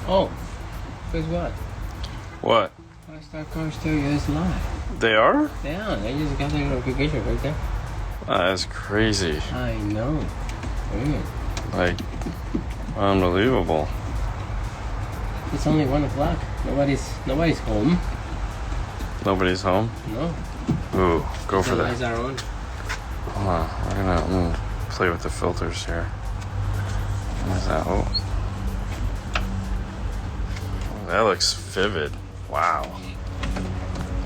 Oh, guess what? What? Five-star cars tell you it's live. They are? Yeah, they just got their notification right there. That's crazy. I know. Weird. Like, unbelievable. It's only 1 o'clock. Nobody's home. Nobody's home? No. Ooh, go for The that. lights are on. Hold on, we're gonna play with the filters here. What is that? Oh, that looks vivid. Wow.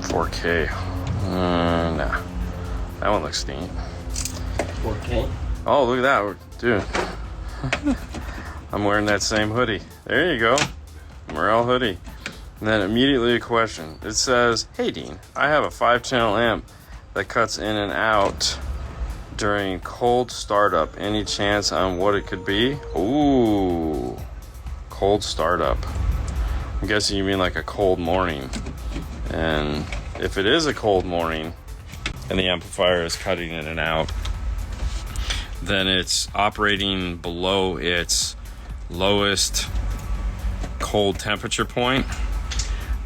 4K. Nah. That one looks neat. 4K. Oh, look at that, dude. I'm wearing that same hoodie. There you go. Morel hoodie. And then immediately a question. It says, "Hey Dean, I have a 5-channel amp that cuts in and out during cold startup. Any chance on what it could be?" Ooh, cold startup. I'm guessing you mean like a cold morning. And if it is a cold morning and the amplifier is cutting in and out, then it's operating below its lowest cold temperature point.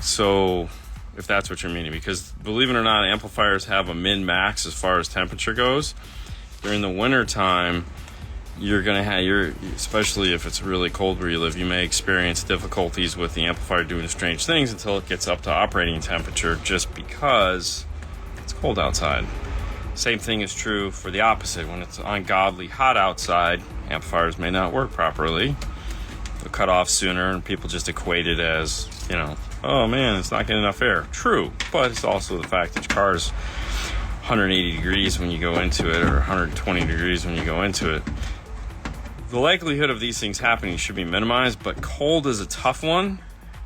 So if that's what you're meaning, because believe it or not, amplifiers have a min-max as far as temperature goes. During the winter time, you're gonna have especially if it's really cold where you live, you may experience difficulties with the amplifier doing strange things until it gets up to operating temperature, just because it's cold outside. Same thing is true for the opposite. When it's ungodly hot outside, amplifiers may not work properly. They'll cut off sooner, and people just equate it as, oh man, it's not getting enough air. True, but it's also the fact that your car's 180 degrees when you go into it, or 120 degrees when you go into it. The likelihood of these things happening should be minimized, but cold is a tough one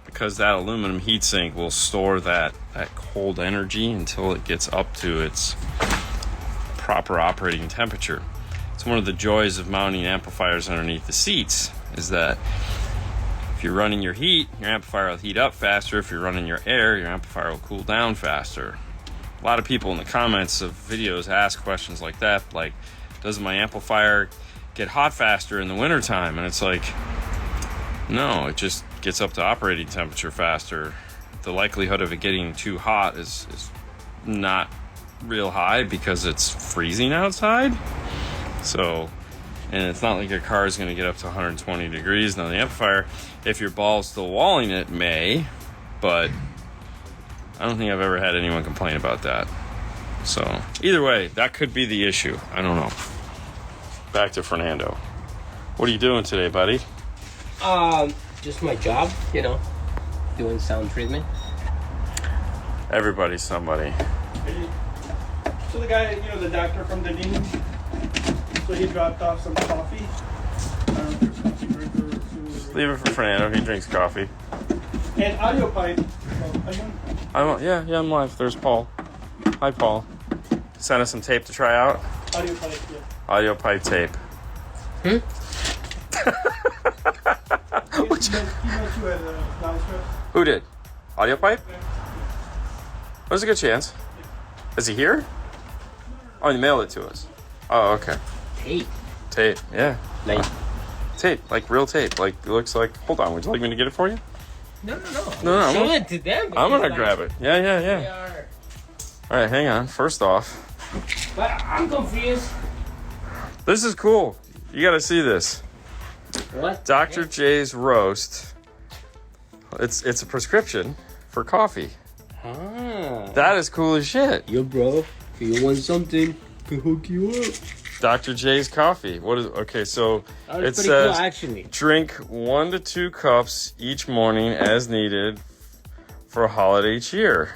because that aluminum heatsink will store that cold energy until it gets up to its proper operating temperature. It's one of the joys of mounting amplifiers underneath the seats, is that if you're running your heat, your amplifier will heat up faster. If you're running your air, your amplifier will cool down faster. A lot of people in the comments of videos ask questions like that, like, does my amplifier get hot faster in the wintertime? And it's like, no, it just gets up to operating temperature faster. The likelihood of it getting too hot is not real high because it's freezing outside. So, and it's not like your car is going to get up to 120 degrees. Now the amplifier, if your ball's still walling it, may, but I don't think I've ever had anyone complain about that. So either way, that could be the issue. I don't know. Back to Fernando. What are you doing today, buddy? Just my job, doing sound treatment. Everybody's somebody. So the guy, the doctor from the Dean, so he dropped off some coffee. I don't know if there's coffee drinker or two. Just leave it for Fernando. He drinks coffee. And audio pipe. I'm live. There's Paul. Hi, Paul. Sent us some tape to try out. Audio pipe, yeah. Audio pipe tape. He knows you at Linkswell. Who did? Audio pipe? There's a good chance. Is he here? Oh, he mailed it to us. Oh, okay. Tape, yeah. Tape, like real tape. Like, it looks like... Hold on, would you like me to get it for you? No. No. Show it to them. I'm gonna grab it. Yeah. All right, hang on. First off... But I'm confused. This is cool. You gotta see this. What? Dr. J's Roast. It's a prescription for coffee. That is cool as shit. Yo, bro, if you want something, I can hook you up. Dr. J's Coffee. Okay, so it says, cool, actually. Drink 1 to 2 cups each morning as needed for a holiday cheer.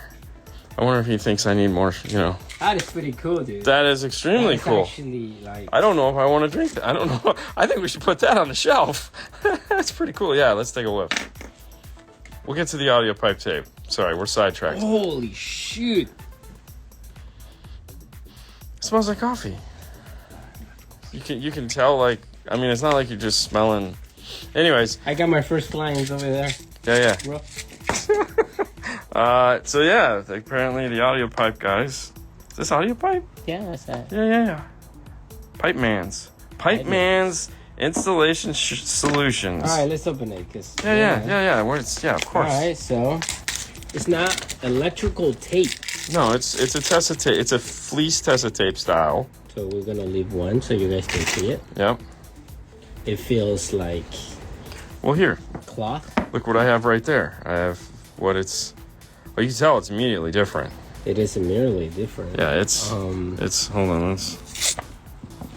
I wonder if he thinks I need more, That is pretty cool, dude. That is extremely cool. Actually, I don't know if I want to drink that. I don't know. I think we should put that on the shelf. That's pretty cool. Yeah, let's take a whiff. We'll get to the audio pipe tape. Sorry, we're sidetracked. Holy shit. It smells like coffee. You can tell, it's not like you're just smelling. Anyways. I got my first clients over there. Yeah. Bro. So yeah, apparently the audio pipe guys. Is this audio pipe? Yeah, that's that. Yeah. Pipe Man's Installation solutions. All right, let's open it. Cause, Yeah. Where it's of course. All right, so it's not electrical tape. No, it's a Tessa tape. It's a fleece Tessa tape style. So we're gonna leave one so you guys can see it. Yep. It feels like. Well, here. Cloth. Look what I have right there. I have what it's. Well, you can tell it's immediately different. It is immediately different. Yeah, it's hold on,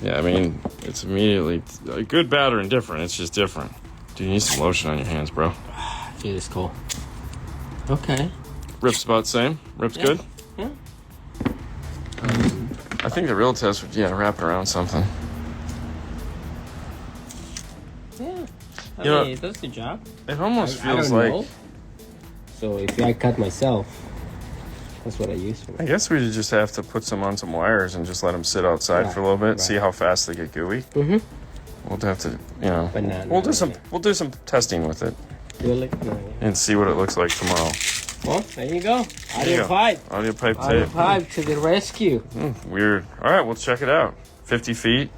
I mean, it's immediately good, bad, or indifferent. It's just different. Dude, you need some lotion on your hands, bro. Dude, it's cool. Okay. Rip's about the same. Rip's good. Yeah. I think the real test would wrap it around something. Yeah. I You know, mean, it does the job. It almost I feels don't like. know. So if I cut myself, that's what I use for it. I guess we just have to put some on some wires and just let them sit outside for a little bit, see how fast they get gooey. Mm-hmm. We'll have to, But we'll do some testing with it Really? No, and see what it looks like tomorrow. Well, there you go. There you Audio go. pipe. Audio pipe Audio tape. pipe to the rescue. Weird. All right, we'll check it out. 50 feet.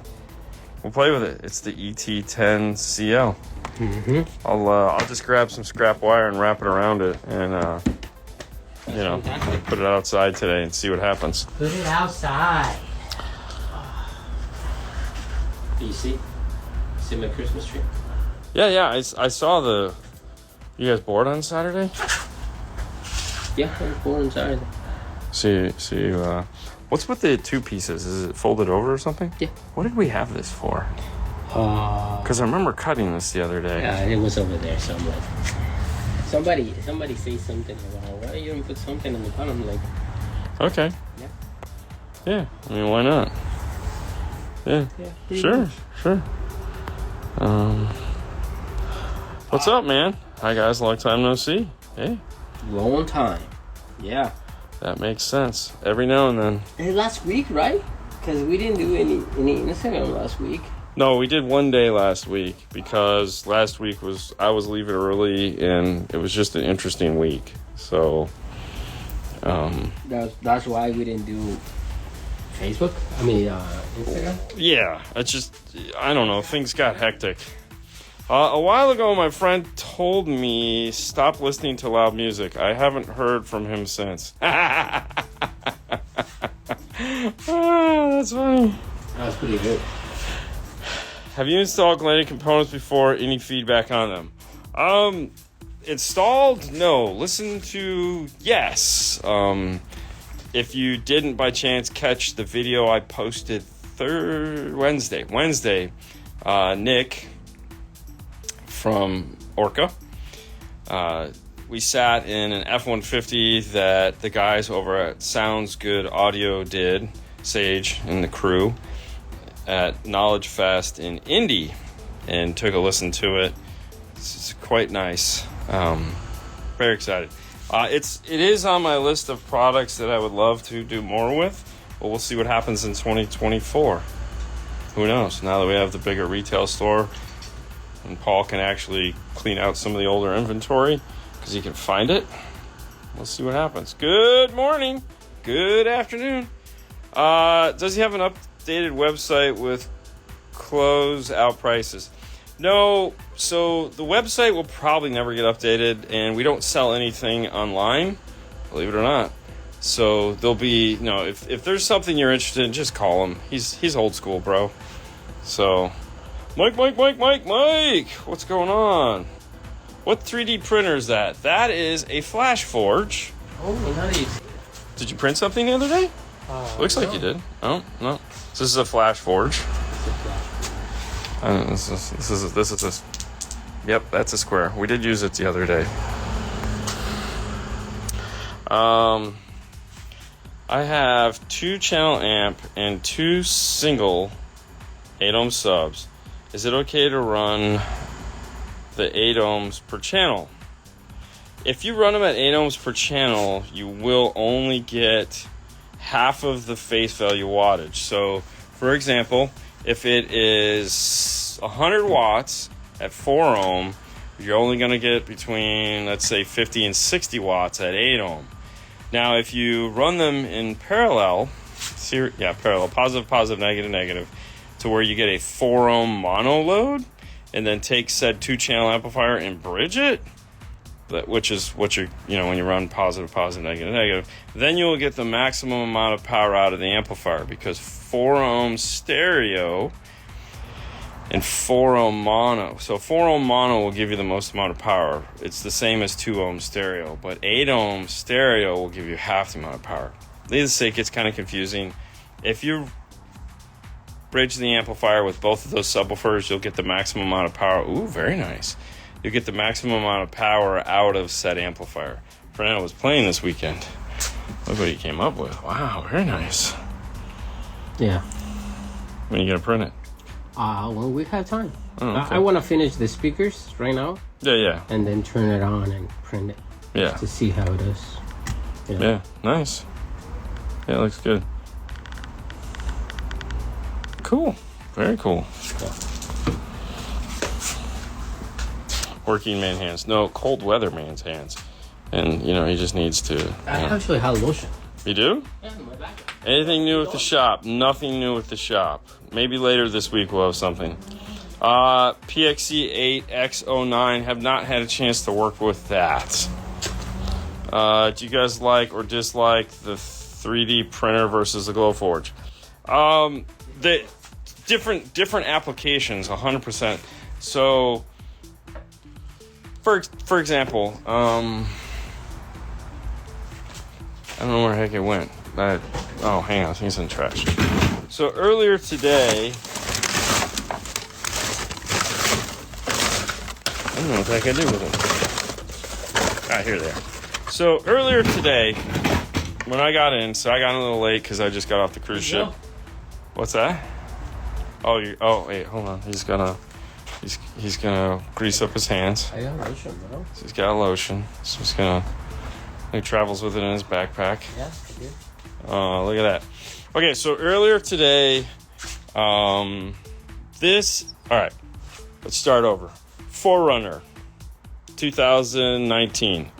We'll play with it. It's the ET10CL. Mm-hmm. I'll just grab some scrap wire and wrap it around it, and Fantastic. put it outside today and see what happens. Put it outside. Do you see? See my Christmas tree? Yeah. I saw the. You guys bored on Saturday? Yeah, I was born on Saturday. See. What's with the two pieces? Is it folded over or something? Yeah. What did we have this for? Because I remember cutting this the other day. Yeah, it was over there somewhere. Somebody say something about why you don't put something on the bottom, like. Okay. Yeah. Yeah. I mean, why not? Yeah. Yeah. Sure. What's up, man? Hi, guys. Long time no see. Hey. Long time. Yeah. That makes sense. Every now and then. And last week, right? Because we didn't do any Instagram last week. No, we did one day last week because last week I was leaving early and it was just an interesting week. So, that's why we didn't do Facebook. I mean, Instagram. yeah, I don't know. Things got hectic. A while ago, my friend told me stop listening to loud music. I haven't heard from him since. That's funny. That was pretty good. Have you installed Glenny components before? Any feedback on them? Installed? No. Listen to yes. If you didn't by chance catch the video I posted Wednesday, Nick from Orca, we sat in an F-150 that the guys over at Sounds Good Audio did, Sage and the crew, at Knowledge Fest in Indy, and took a listen to it. It's quite nice. Very excited. It is on my list of products that I would love to do more with, but we'll see what happens in 2024. Who knows? Now that we have the bigger retail store, and Paul can actually clean out some of the older inventory because he can find it. We'll see what happens. Good morning. Good afternoon. Does he have an updated website with close out prices? No. So the website will probably never get updated, and we don't sell anything online, believe it or not. So there'll be if there's something you're interested in, just call him. He's old school, bro. So Mike, what's going on? What 3D printer is that? That is a Flash Forge. Oh, nice. Did you print something the other day? Looks like you did. Oh, no. So this is a Flash Forge. This is. Yep, that's a square. We did use it the other day. I have 2-channel amp and 2 single 8-ohm subs. Is it okay to run the 8 ohms per channel? If you run them at 8 ohms per channel, you will only get half of the face value wattage. So, for example, if it is 100 watts at 4 ohm, you're only going to get between, let's say, 50 and 60 watts at 8 ohm. Now, if you run them in parallel, positive, negative, to where you get a 4 ohm mono load and then take said 2-channel amplifier and bridge it, which is what you're, when you run positive, negative, then you'll get the maximum amount of power out of the amplifier, because 4 ohm stereo and 4 ohm mono. So 4 ohm mono will give you the most amount of power. It's the same as 2 ohm stereo, but 8 ohm stereo will give you half the amount of power. Needless to say, it gets kind of confusing. If you bridge the amplifier with both of those subwoofers, you'll get the maximum amount of power. Ooh, very nice. You'll get the maximum amount of power out of said amplifier. Fernando was playing this weekend. Look what he came up with. Wow, very nice. Yeah. When are you gonna print it? When we have time. Oh, okay. I want to finish the speakers right now. Yeah. And then turn it on and print it. Yeah. To see how it is. Yeah, nice. Yeah, it looks good. Cool. Very cool. Yeah. Working man hands. No, cold weather man's hands. And, he just needs to... I actually have lotion. You do? Yeah, in my back. Anything new with the shop? Nothing new with the shop. Maybe later this week we'll have something. PXC8X09, have not had a chance to work with that. Do you guys like or dislike the 3D printer versus the Glowforge? The different applications, 100%. So, for example, I don't know where the heck it went. Oh, hang on, I think it's in the trash. So earlier today, I don't know what the heck I did with it. Here they are. So earlier today, when I got in, so I got in a little late because I just got off the cruise ship. What's that? Oh, wait, hold on. He's gonna grease up his hands. I got lotion, bro. So he's got lotion. So he's gonna. He travels with it in his backpack. Yeah, I did. Look at that. Okay, so earlier today, all right, let's start over. Forerunner, 2019.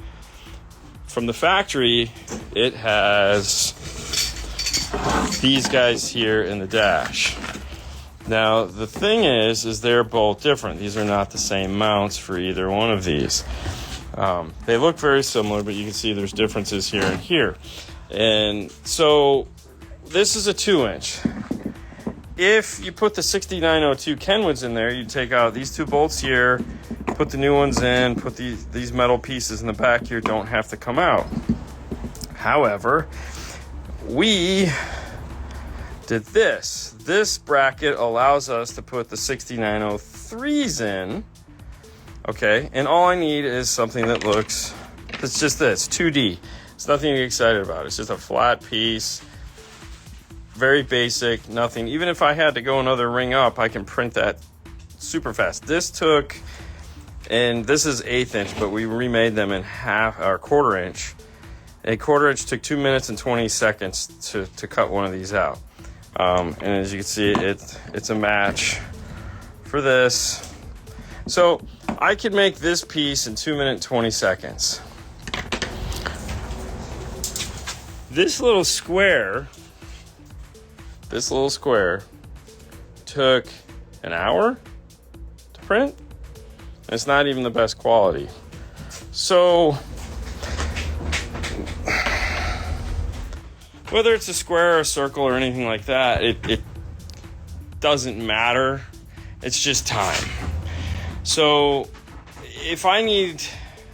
From the factory, it has these guys here in the dash. Now, the thing is they're both different. These are not the same mounts for either one of these. They look very similar, but you can see there's differences here and here. And so this is a 2-inch. If you put the 6902 Kenwoods in there, you take out these 2 bolts here, put the new ones in, put these metal pieces in the back here, don't have to come out. However, we did this. This bracket allows us to put the 6903s in. Okay, and all I need is something that looks, it's just this, 2D. It's nothing to get excited about. It's just a flat piece, very basic, nothing. Even if I had to go another ring up, I can print that super fast. This took, and this is 1/8 inch, but we remade them in half, or 1/4 inch. A 1/4 inch took 2 minutes and 20 seconds to cut one of these out. And as you can see, it's a match for this. So I could make this piece in 2 minutes, 20 seconds. This little square took an hour to print. It's not even the best quality. So whether it's a square or a circle or anything like that, it doesn't matter. It's just time. So if I need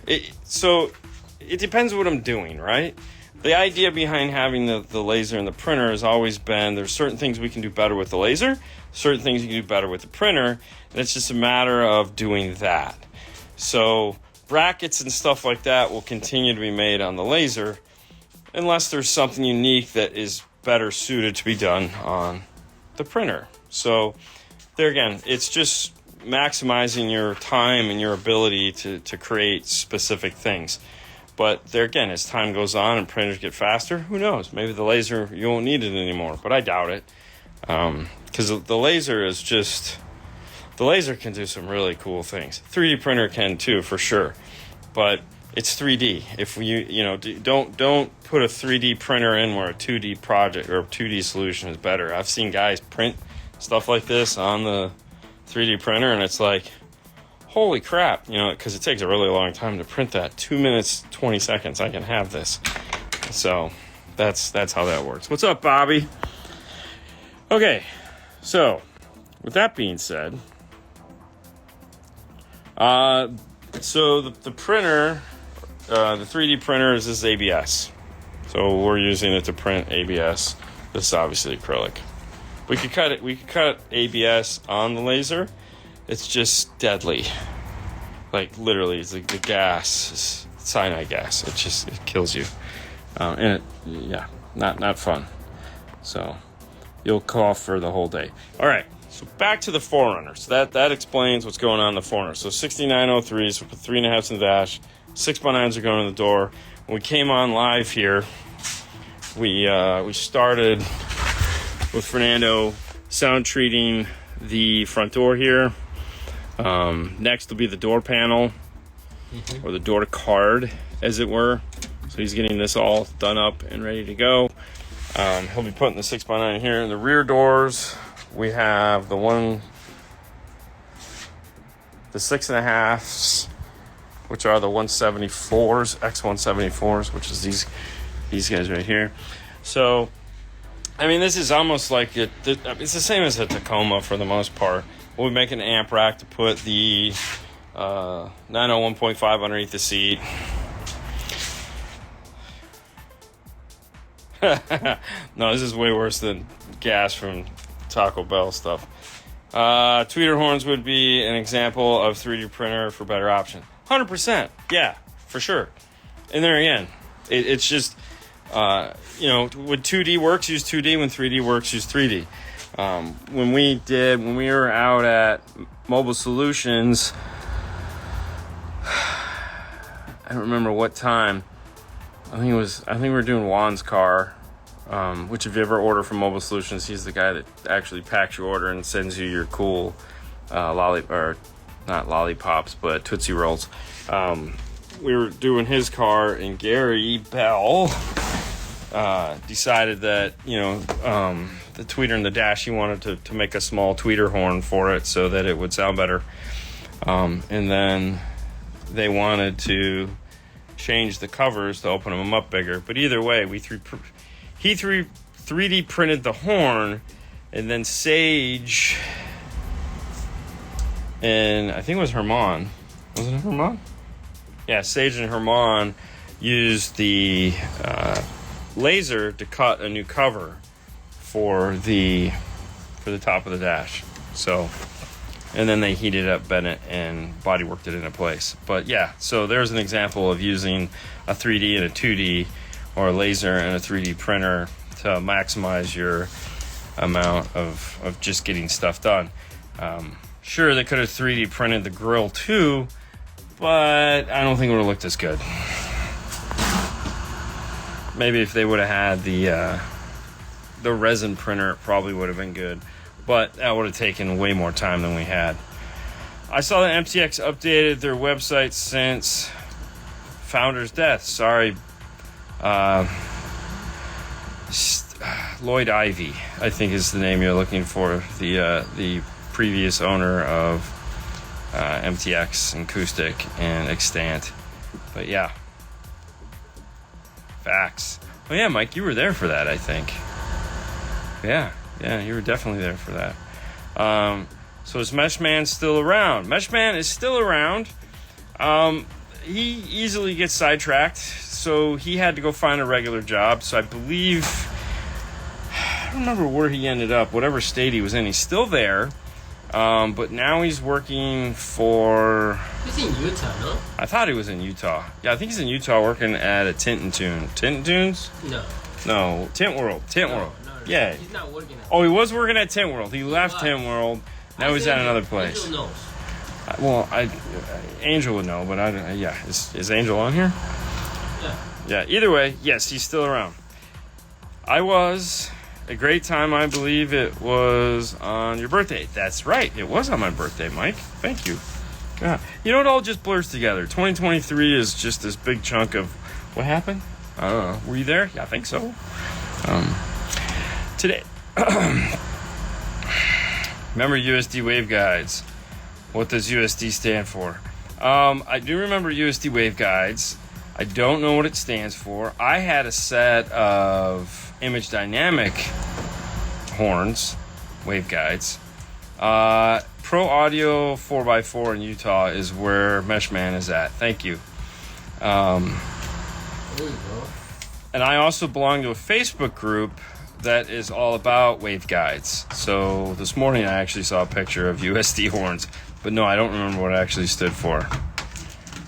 it, so it depends what I'm doing, right? The idea behind having the laser and the printer has always been there's certain things we can do better with the laser, certain things you can do better with the printer, and it's just a matter of doing that. So brackets and stuff like that will continue to be made on the laser unless there's something unique that is better suited to be done on the printer. So there again, it's just maximizing your time and your ability to create specific things. But there again, as time goes on and printers get faster, who knows? Maybe the laser, you won't need it anymore, but I doubt it. Because the laser can do some really cool things. 3D printer can too, for sure. But it's 3D. If don't put a 3D printer in where a 2D project or a 2D solution is better. I've seen guys print stuff like this on the 3D printer, and it's like, holy crap, you know, because it takes a really long time to print that. 2 minutes, 20 seconds, I can have this. So that's how that works. What's up, Bobby? Okay, so with that being said, so the printer, the 3D printer is this ABS. So we're using it to print ABS. This is obviously acrylic. We could cut it. We could cut ABS on the laser. It's just deadly. Like literally, it's like the gas is cyanide gas. It kills you. And not fun. So you'll cough for the whole day. All right. So back to the Forerunner. So that explains what's going on in the Forerunner. So 6903s, we put 3.5s in the dash. 6x9s are going in the door. When we came on live here, we started with Fernando sound treating the front door here. Next will be the door panel, or the door card, as it were. So he's getting this all done up and ready to go. He'll be putting the 6x9 here. In the rear doors, we have the 6.5s, which are the 174s, X174s, which is these guys right here. So, I mean, this is almost like it's the same as a Tacoma for the most part. We'll make an amp rack to put the 901.5 underneath the seat. No, this is way worse than gas from Taco Bell stuff. Tweeter horns would be an example of 3D printer for better option. 100%. Yeah, for sure. And there again, it's just, you know, when 2D works, use 2D. When 3D works, use 3D. When we were out at Mobile Solutions, I don't remember what time. I think we were doing Juan's car, which if you ever order from Mobile Solutions, he's the guy that actually packs your order and sends you your cool not lollipops, but Tootsie Rolls. We were doing his car, and Gary Bell decided that, you know, the tweeter in the dash, he wanted to make a small tweeter horn for it so that it would sound better. And then they wanted to change the covers to open them up bigger. But either way, he 3D printed the horn, and then Sage and I think it was Herman. Was it Herman? Yeah, Sage and Herman used the laser to cut a new cover for the top of the dash. So, and then they heated up Bennett and bodyworked it into place. But yeah, so there's an example of using a 3D and a 2D, or a laser and a 3D printer, to maximize your amount of just getting stuff done. Sure, they could have 3D printed the grill too, but I don't think it would have looked as good. Maybe if they would have had the resin printer, it probably would have been good, but that would have taken way more time than we had. I saw that MTX updated their website since founder's death. Sorry, Lloyd Ivy, I think is the name you're looking for. The previous owner of MTX and Acoustic and Extant. But yeah, facts. Oh yeah, Mike, you were there for that, I think. Yeah, you were definitely there for that. So is Meshman still around? Meshman is still around. He easily gets sidetracked, so he had to go find a regular job. So I believe, I don't remember where he ended up, whatever state he was in. He's still there. But now he's working for... He's in Utah, no? I thought he was in Utah. Yeah, I think he's in Utah working at a Tint and Tune. Tint and Tunes? No, Tint World. No, yeah. He's not working at... Oh, he was working at Tint World. He left Tint World. Now he's at another place. Angel knows. Angel would know, but yeah. Is Angel on here? Yeah, either way, yes, he's still around. I was... A great time, I believe it was on your birthday. That's right. It was on my birthday, Mike. Thank you. God. You know, it all just blurs together. 2023 is just this big chunk of what happened? I don't know. Were you there? Yeah, I think so. Today. Remember USD Waveguides. What does USD stand for? I do remember USD Waveguides. I don't know what it stands for. I had a set of image dynamic horns, waveguides. Pro Audio 4x4 in Utah is where Meshman is at. Thank you. There you go. And I also belong to a Facebook group that is all about waveguides. So this morning I actually saw a picture of USD horns, but no, I don't remember what it actually stood for.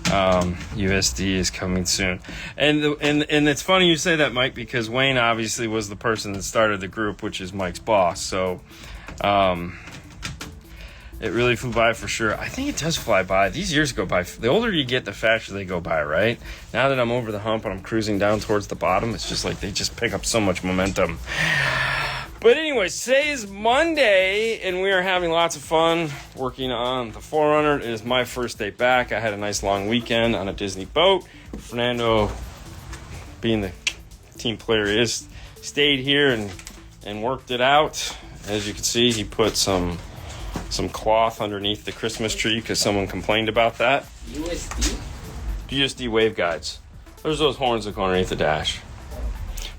USD is coming soon. And it's funny you say that, Mike, because Wayne obviously was the person that started the group, which is Mike's boss. So it really flew by for sure. I think it does fly by. These years go by. The older you get, the faster they go by, right? Now that I'm over the hump and I'm cruising down towards the bottom, it's just like they just pick up so much momentum. But anyways, today is Monday, and we are having lots of fun working on the 4Runner. It is my first day back. I had a nice long weekend on a Disney boat. Fernando, being the team player he is, stayed here and worked it out. As you can see, he put some cloth underneath the Christmas tree because someone complained about that. USD Waveguides. There's those horns that go underneath the dash.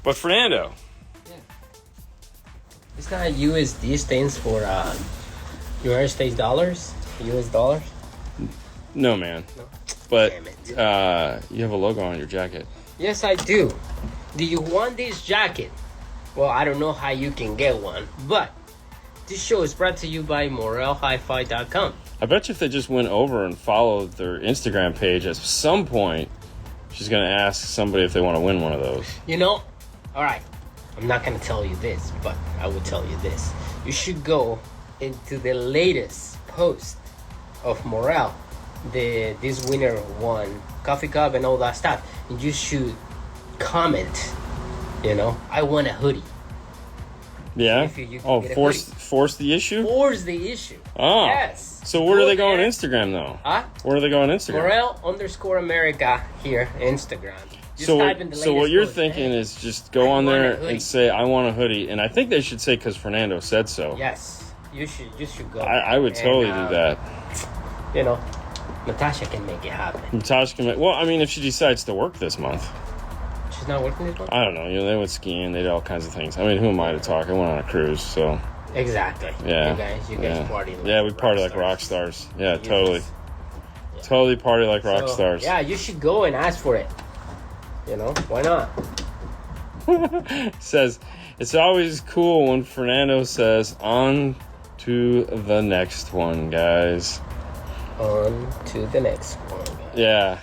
But Fernando. It's not USD, stands for United States dollars, US dollars. No, man. No. But Damn it. you have a logo on your jacket. Yes, I do. Do you want this jacket? Well, I don't know how you can get one, but this show is brought to you by morelhifi.com. I bet you if they just went over and followed their Instagram page, at some point, she's going to ask somebody if they want to win one of those. You know, all right, I'm not going to tell you this, but I will tell you this. You should go into the latest post of Morel. This winner won coffee cup and all that stuff. And you should comment, you know, I want a hoodie. Yeah? If you Oh, get a force the issue? Force the issue. Oh. Yes. So where do they go on there. Instagram, though? Huh? Where do they go on Instagram? Morel_America here, Instagram. Just So, type in the so what latest you're post. thinking is just go I on want there a hoodie. and say, I want a hoodie. And I think they should say, because Fernando said so. Yes, you should go. I would totally do that. You know, Natasha can make it happen. Natasha can well, I mean, if she decides to work this month. She's not working this month? I don't know. You know, they went skiing. They did all kinds of things. I mean, who am I to talk? I went on a cruise, so. Exactly. Yeah. You guys party like yeah, we party like stars. rock stars. Yeah, Yes. totally. Yeah. Totally party like rock So, stars. Yeah, you should go and ask for it. You know, why not? Says, it's always cool when Fernando says, on to the next one, guys. On to the next one. Guys. Yeah.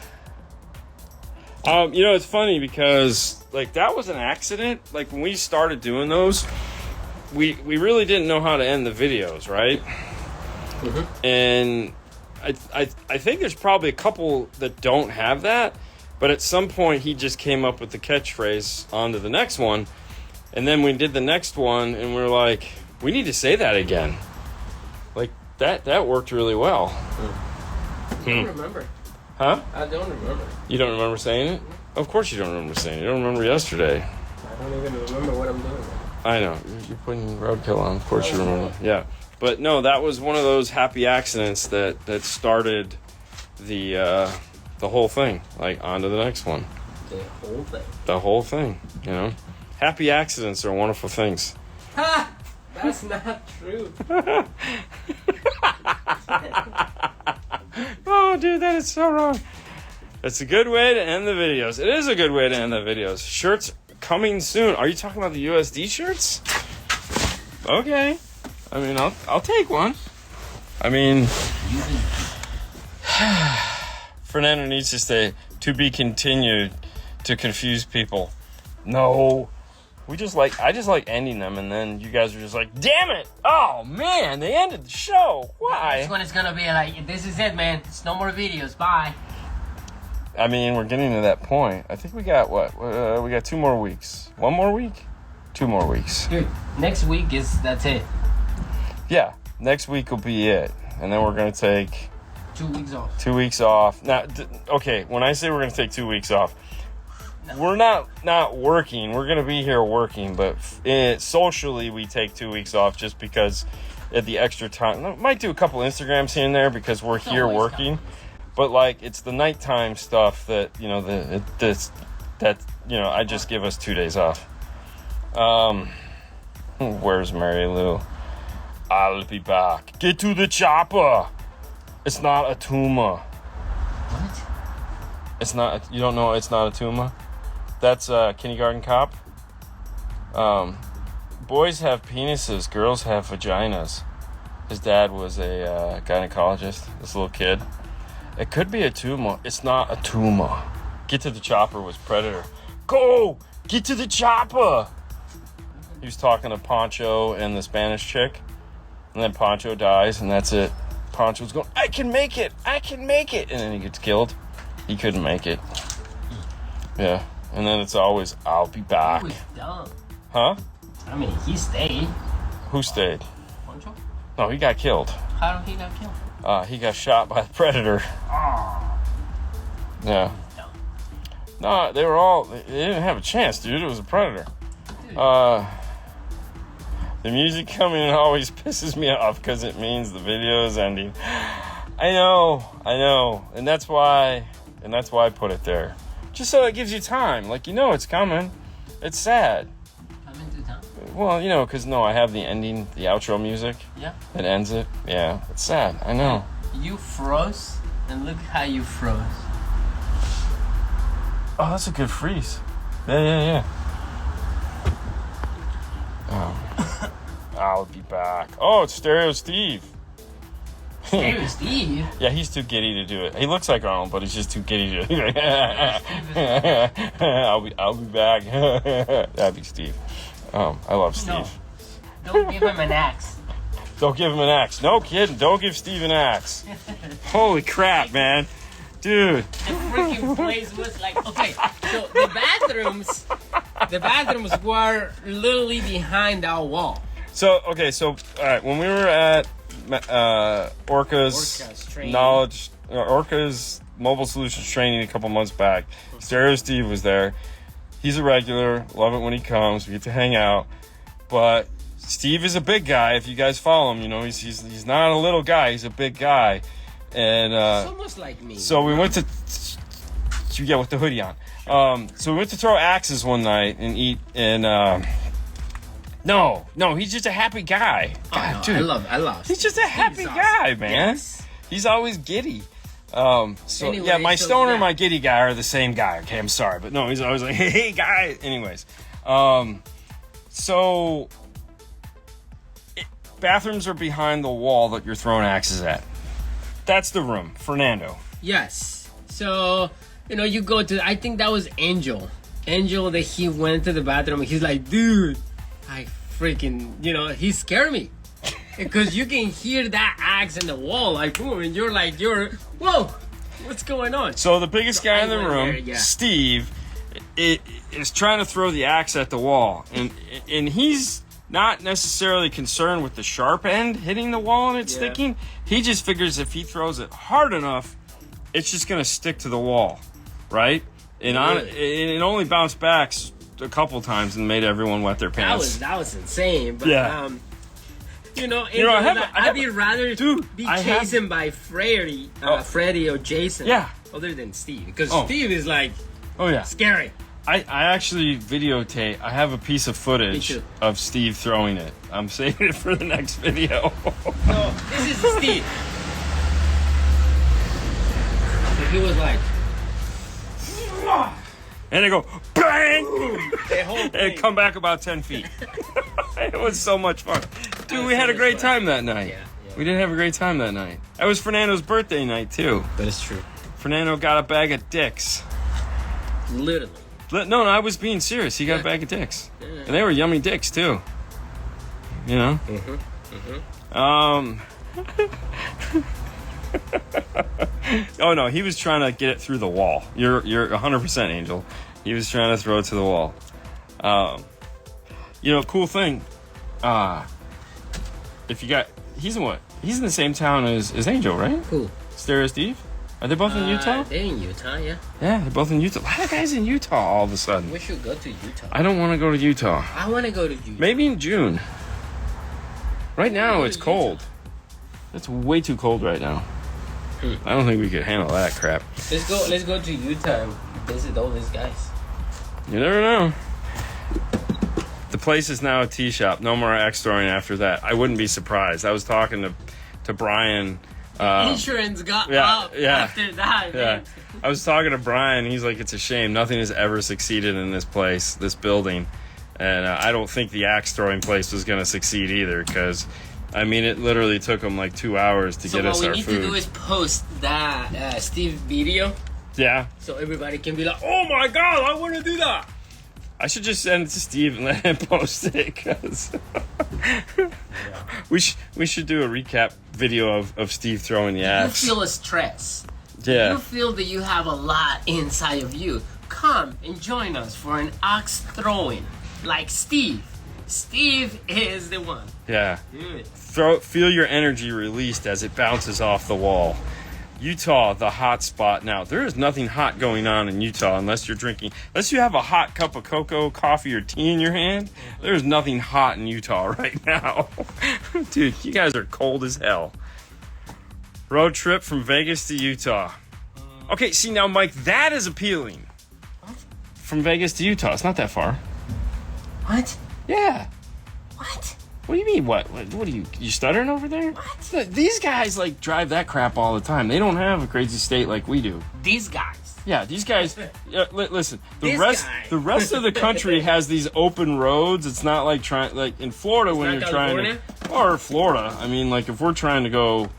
You know, it's funny because, like, that was an accident. Like, when we started doing those, we really didn't know how to end the videos, right? Mm-hmm. And I think there's probably a couple that don't have that, but at some point he just came up with the catchphrase, on to the next one, and then we did the next one, and we were like, we need to say that again. Like, that worked really well. I don't remember. Huh? I don't remember. You don't remember saying it? Of course you don't remember saying it. You don't remember yesterday. I don't even remember what I'm doing. I know. You're putting roadkill on. Of course you remember. Yeah. But no, that was one of those happy accidents that started the whole thing. Like, on to the next one. The whole thing. The whole thing, you know? Happy accidents are wonderful things. Ha! That's not true. Oh, dude, that is so wrong. It's a good way to end the videos. It is a good way to end the videos. Shirts coming soon. Are you talking about the USD shirts? Okay. I mean, I'll take one. I mean, Fernando needs to say, to be continued to confuse people. No. I just like ending them, and then you guys are just like, damn it! Oh, man, they ended the show. Why? This one is gonna be like, this is it, man. It's no more videos. Bye. I mean, we're getting to that point. I think we got, we got 2 more weeks. 1 more week? 2 more weeks. Dude, next week that's it. Yeah, next week will be it. And then we're going to take 2 weeks off. 2 weeks off. Now, okay, when I say we're going to take 2 weeks off, we're not working. We're going to be here working, but socially we take 2 weeks off just because at the extra time. Might do a couple Instagrams here and there because we're here working. But like it's the nighttime stuff that I just give us 2 days off. Where's Mary Lou? I'll be back. Get to the chopper. It's not a tumor. What? It's not. You don't know it's not a tumor? That's Kindergarten Cop. Boys have penises. Girls have vaginas. His dad was a gynecologist. This little kid. It could be a tumor. It's not a tumor. Get to the chopper was Predator. Go! Get to the chopper! He was talking to Poncho and the Spanish chick. And then Poncho dies, and that's it. Poncho's going, I can make it! I can make it! And then he gets killed. He couldn't make it. Yeah. And then it's always, I'll be back. He was dumb. Huh? I mean, he stayed. Who stayed? Poncho? No, he got killed. How did he not kill? He got shot by the Predator. Oh. Yeah. No, they didn't have a chance, dude. It was a Predator. The music coming in always pisses me off because it means the video is ending. I know. And that's why I put it there. Just so it gives you time. Like, it's coming. It's sad. Coming to town? Well, because I have the ending, the outro music. Yeah. That ends it. Yeah, it's sad. I know. You froze, and look how you froze. Oh, that's a good freeze. Yeah. I'll be back. Oh, it's Stereo Steve. Stereo Steve? Yeah, he's too giddy to do it. He looks like Arnold, but he's just too giddy to do it. I'll be back. That'd be Steve. I love Steve. No. Don't give him an axe. Don't give him an axe. No kidding. Don't give Steve an axe. Holy crap, man. Dude. The freaking place was like, okay, so the bathrooms were literally behind our wall. So, all right, when we were at Orca's Mobile Solutions training a couple months back, Stereo Steve was there. He's a regular. Love it when he comes. We get to hang out. But Steve is a big guy. If you guys follow him, he's not a little guy. He's a big guy. And it's almost like me. So we went to with the hoodie on. So we went to throw axes one night and eat. And no, he's just a happy guy. God, no, dude, I love. He's just a happy guy, man. Yes. He's always giddy. Anyway, my stoner and my giddy guy are the same guy. Okay, I'm sorry, but no, he's always like, hey, guy. Anyways, bathrooms are behind the wall that you're throwing axes at. That's the room, Fernando. Yes. So, you go to, I think that was Angel, that he went to the bathroom and he's like, dude, I freaking, he scared me. Because you can hear that axe in the wall, like, boom, and you're like, whoa, what's going on? So the biggest guy in the room, Steve, is trying to throw the axe at the wall. And he's not necessarily concerned with the sharp end hitting the wall and it sticking. He just figures if he throws it hard enough, it's just going to stick to the wall, right? And it only bounced back a couple times and made everyone wet their pants. That was insane. But, I'd be rather be chased by Freddy or Jason other than Steve. Because Steve is like, scary. I actually videotape. I have a piece of footage of Steve throwing it. I'm saving it for the next video. No, this is Steve. So he was like, and they go bang, and come back about 10 feet. It was so much fun, dude. We had a great time that night. Yeah. We did have a great time that night. That was Fernando's birthday night too. That is true. Fernando got a bag of dicks. Literally. No, I was being serious. He got a bag of dicks. Yeah. And they were yummy dicks, too. Oh, no, he was trying to get it through the wall. You're 100% Angel. He was trying to throw it to the wall. Cool thing. If you got... He's in the same town as Angel, right? Cool. Stereo Steve? Are they both in Utah? They're in Utah, yeah. Yeah, they're both in Utah. A lot of guys in Utah all of a sudden. We should go to Utah. I don't want to go to Utah. I want to go to Utah. Maybe in June. Right now it's cold. It's way too cold right now. I don't think we could handle that crap. Let's go to Utah and visit all these guys. You never know. The place is now a tea shop. No more X-storing after that. I wouldn't be surprised. I was talking to Brian. Insurance got up after that. Yeah. Man. I was talking to Brian. He's like, it's a shame. Nothing has ever succeeded in this place, this building. And I don't think the axe throwing place was going to succeed either, because, I mean, it literally took them like 2 hours to get us our food. So what we need to do is post that Steve video. Yeah. So everybody can be like, oh my God, I want to do that. I should just send it to Steve and let him post it, because we should do a recap video of Steve throwing the axe. You feel a stress. Yeah. You feel that you have a lot inside of you. Come and join us for an axe throwing. Like Steve. Steve is the one. Yeah. Do it. Feel your energy released as it bounces off the wall. Utah, the hot spot now. There is nothing hot going on in Utah unless you have a hot cup of cocoa, coffee, or tea in your hand. There's nothing hot in Utah right now. Dude, you guys are cold as hell. Road trip from Vegas to Utah. Okay, see now, Mike, that is appealing. What? From Vegas to Utah, it's not that far. What? Yeah. What? What do you mean? What are you stuttering over there? What? These guys like drive that crap all the time. They don't have a crazy state like we do. These guys. Yeah, these guys. Listen, the This rest of the country has these open roads. It's not like in Florida when you're California? or Florida. I mean, like if we're trying to go,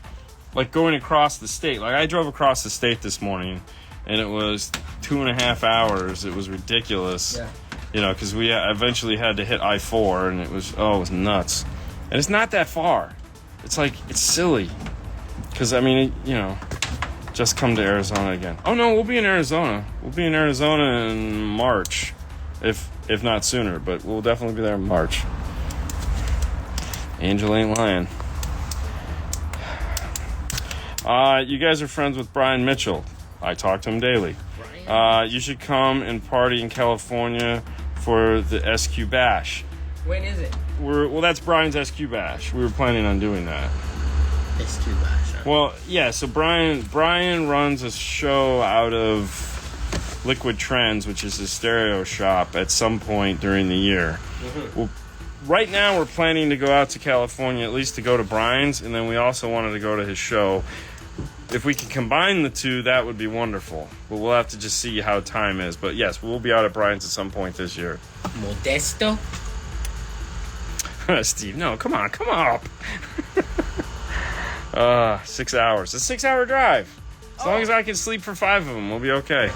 like going across the state. Like I drove across the state this morning, and it was 2.5 hours. It was ridiculous. Yeah. You know, because we eventually had to hit I-4, and it was nuts. And it's not that far. It's silly. Because, I mean, just come to Arizona again. Oh, no, we'll be in Arizona. We'll be in Arizona in March, if not sooner. But we'll definitely be there in March. Angel ain't lying. You guys are friends with Brian Mitchell. I talk to him daily. You should come and party in California for the SQ Bash. When is it? That's Brian's SQ Bash. We were planning on doing that. SQ Bash. Huh? Well, yeah. So Brian runs a show out of Liquid Trends, which is his stereo shop, at some point during the year. Mm-hmm. Well, right now we're planning to go out to California, at least to go to Brian's, and then we also wanted to go to his show. If we can combine the two, that would be wonderful. But we'll have to just see how time is. But yes, we'll be out at Brian's at some point this year. Modesto? Steve, no, come up. 6 hours. It's a 6-hour drive. As long as I can sleep for 5 of them, we'll be okay.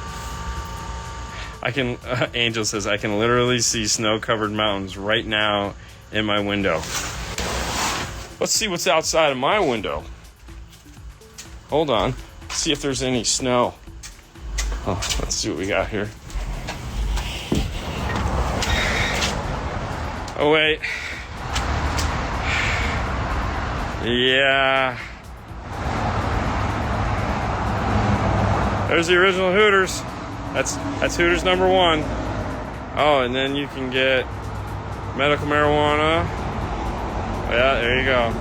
Angel says, I can literally see snow-covered mountains right now in my window. Let's see what's outside of my window. Hold on. See if there's any snow. Oh, let's see what we got here. Oh, wait. Yeah. There's the original Hooters. That's Hooters number 1. Oh, and then you can get medical marijuana. Yeah, there you go.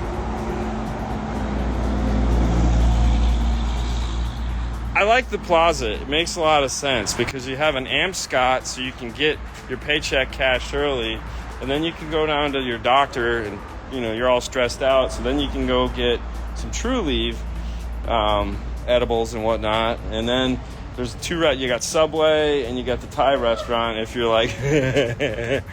I like the plaza. It makes a lot of sense because you have an amp Scott, so you can get your paycheck cashed early, and then you can go down to your doctor, and you're all stressed out. So then you can go get some True Leave edibles and whatnot, and then there's you got Subway and you got the Thai restaurant if you're like, and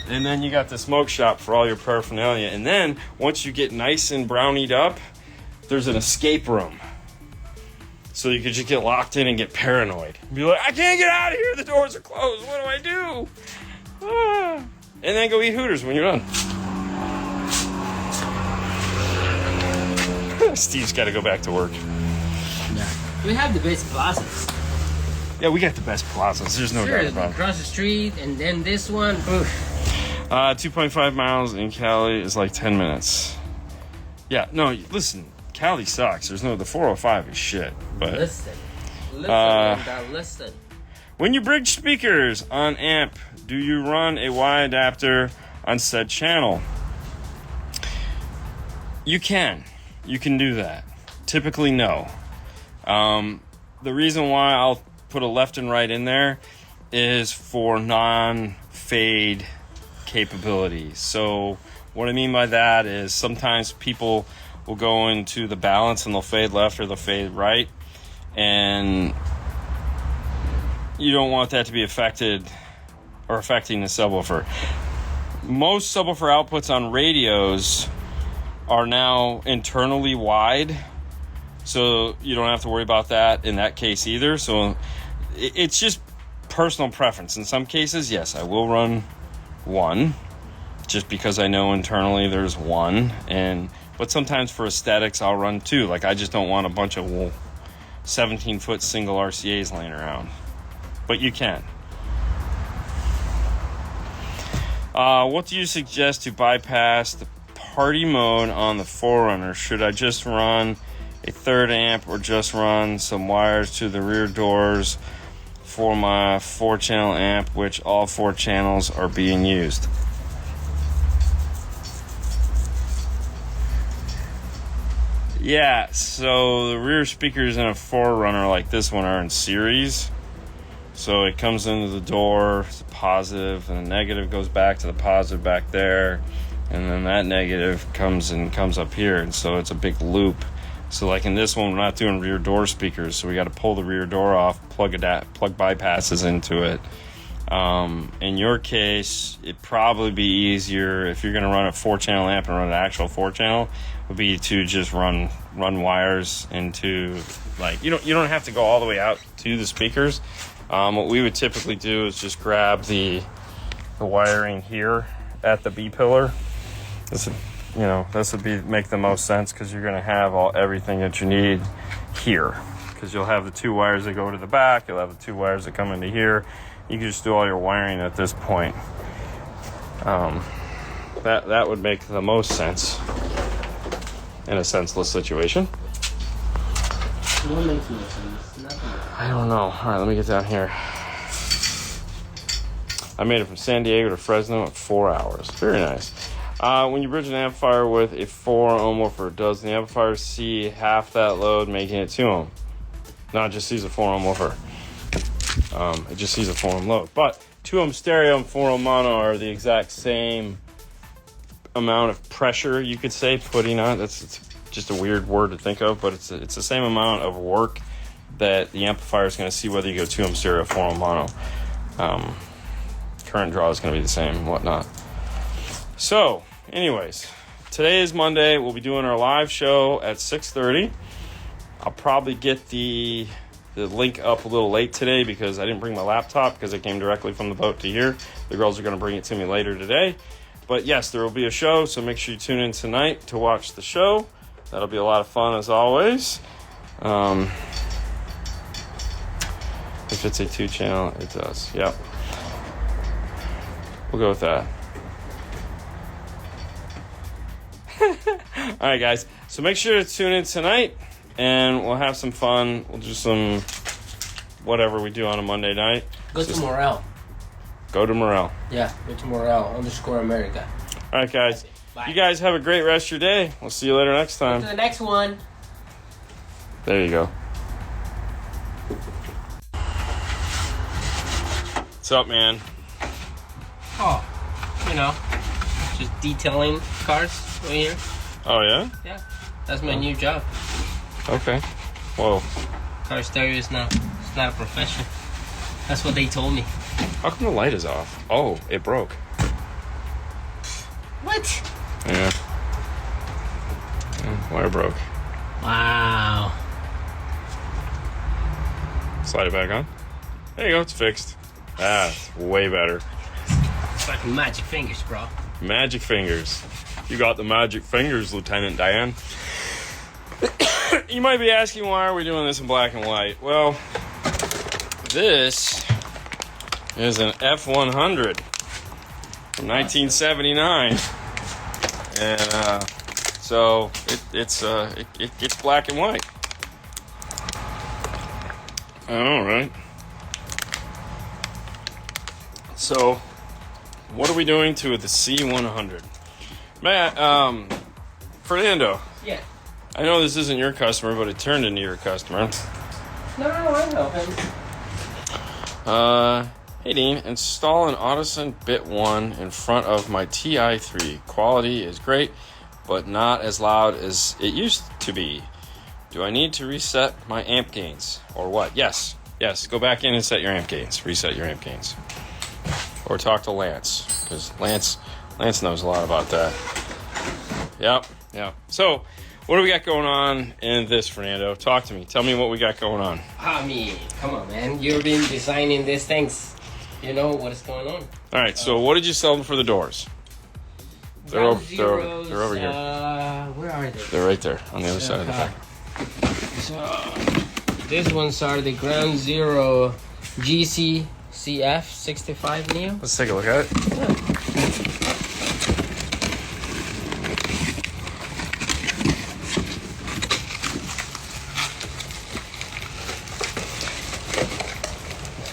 then you got the smoke shop for all your paraphernalia, and then once you get nice and brownied up, there's an escape room. So you could just get locked in and get paranoid. Be like, I can't get out of here. The doors are closed. What do I do? And then go eat Hooters when you're done. Steve's got to go back to work. Yeah. We have the best plazas. Yeah, we got the best plazas. There's no doubt about it. Across the street, and then this one. Oof. 2.5 miles in Cali is like 10 minutes. Yeah, listen. Cali sucks. The 405 is shit. But listen. When you bridge speakers on amp, do you run a Y adapter on said channel? You can do that. Typically, no. The reason why I'll put a left and right in there is for non-fade capability. So what I mean by that is sometimes people will go into the balance and they'll fade left or they'll fade right, and you don't want that to be affecting the subwoofer. Most subwoofer outputs on radios are now internally wide, so you don't have to worry about that in that case either. So it's just personal preference. In some cases, yes, I will run one just because I know internally there's one, but sometimes for aesthetics I'll run two. Like, I just don't want a bunch of 17-foot single RCAs laying around. But you can. What do you suggest to bypass the party mode on the Forerunner? Should I just run a third amp or just run some wires to the rear doors for my 4-channel amp, which all 4 channels are being used? Yeah, so the rear speakers in a Forerunner like this one are in series. So it comes into the door, it's a positive, and the negative goes back to the positive back there, and then that negative comes up here, and so it's a big loop. So like in this one, we're not doing rear door speakers, so we got to pull the rear door off, plug bypasses into it. In your case, it'd probably be easier if you're going to run a 4-channel amp and run an actual 4-channel, would be to just run wires into, like, you don't have to go all the way out to the speakers. What we would typically do is just grab the wiring here at the B pillar. This would make the most sense, because you're going to have everything that you need here, because you'll have the 2 wires that go to the back, you'll have the 2 wires that come into here. You can just do all your wiring at this point. That would make the most sense in a senseless situation. What makes more sense? Nothing. I don't know. All right, let me get down here. I made it from San Diego to Fresno in 4 hours. Very nice. When you bridge an amplifier with a 4-ohm woofer, does the amplifier see half that load, making it 2 ohm? No, it just sees a 4-ohm woofer. It just sees a 4-ohm load. But 2-ohm stereo and 4-ohm mono are the exact same amount of pressure, you could say, putting on. It's just a weird word to think of, but it's the same amount of work that the amplifier is going to see whether you go 2-ohm stereo or 4-ohm mono. Current draw is going to be the same and whatnot. So, anyways, today is Monday. We'll be doing our live show at 6:30. I'll probably get the link up a little late today because I didn't bring my laptop, because I came directly from the boat to here. The girls are going to bring it to me later today. But yes, there will be a show, so make sure you tune in tonight to watch the show. That'll be a lot of fun as always. If it's a 2-channel, it does. Yep. We'll go with that. All right, guys. So make sure to tune in tonight, and we'll have some fun. We'll do some whatever we do on a Monday night. Go to Morel. Go to Morel. Yeah, go to Morel_America. All right, guys. Bye. You guys have a great rest of your day. We'll see you later next time. To the next one. There you go. What's up, man? Oh, just detailing cars over here. Oh, yeah? Yeah, that's my new job. Okay. Whoa. Car stereo is not a profession. That's what they told me. How come the light is off? Oh, it broke. What? Yeah. Wire broke. Wow. Slide it back on. There you go, it's fixed. It's way better. Fucking magic fingers, bro. Magic fingers. You got the magic fingers, Lieutenant Dan. You might be asking, why are we doing this in black and white? Well, this is an F100 from 1979. And so it's black and white. All right. So, what are we doing to the C100? Matt, Fernando, Yeah. I know this isn't your customer, but it turned into your customer. No, I know him. Hey Dean, install an Audison Bit 1 in front of my TI-3. Quality is great, but not as loud as it used to be. Do I need to reset my amp gains or what? Yes, go back in and set your amp gains. Reset your amp gains. Or talk to Lance, because Lance knows a lot about that. Yep. So, what do we got going on in this, Fernando? Talk to me. Tell me what we got going on. I mean, come on, man. You've been designing these things. You know what is going on. All right, so what did you sell them for the doors? They're over here. Where are they? They're right there on the other side of the back. So, these ones are the Ground Zero GC-CF 65 Neo. Let's take a look at it.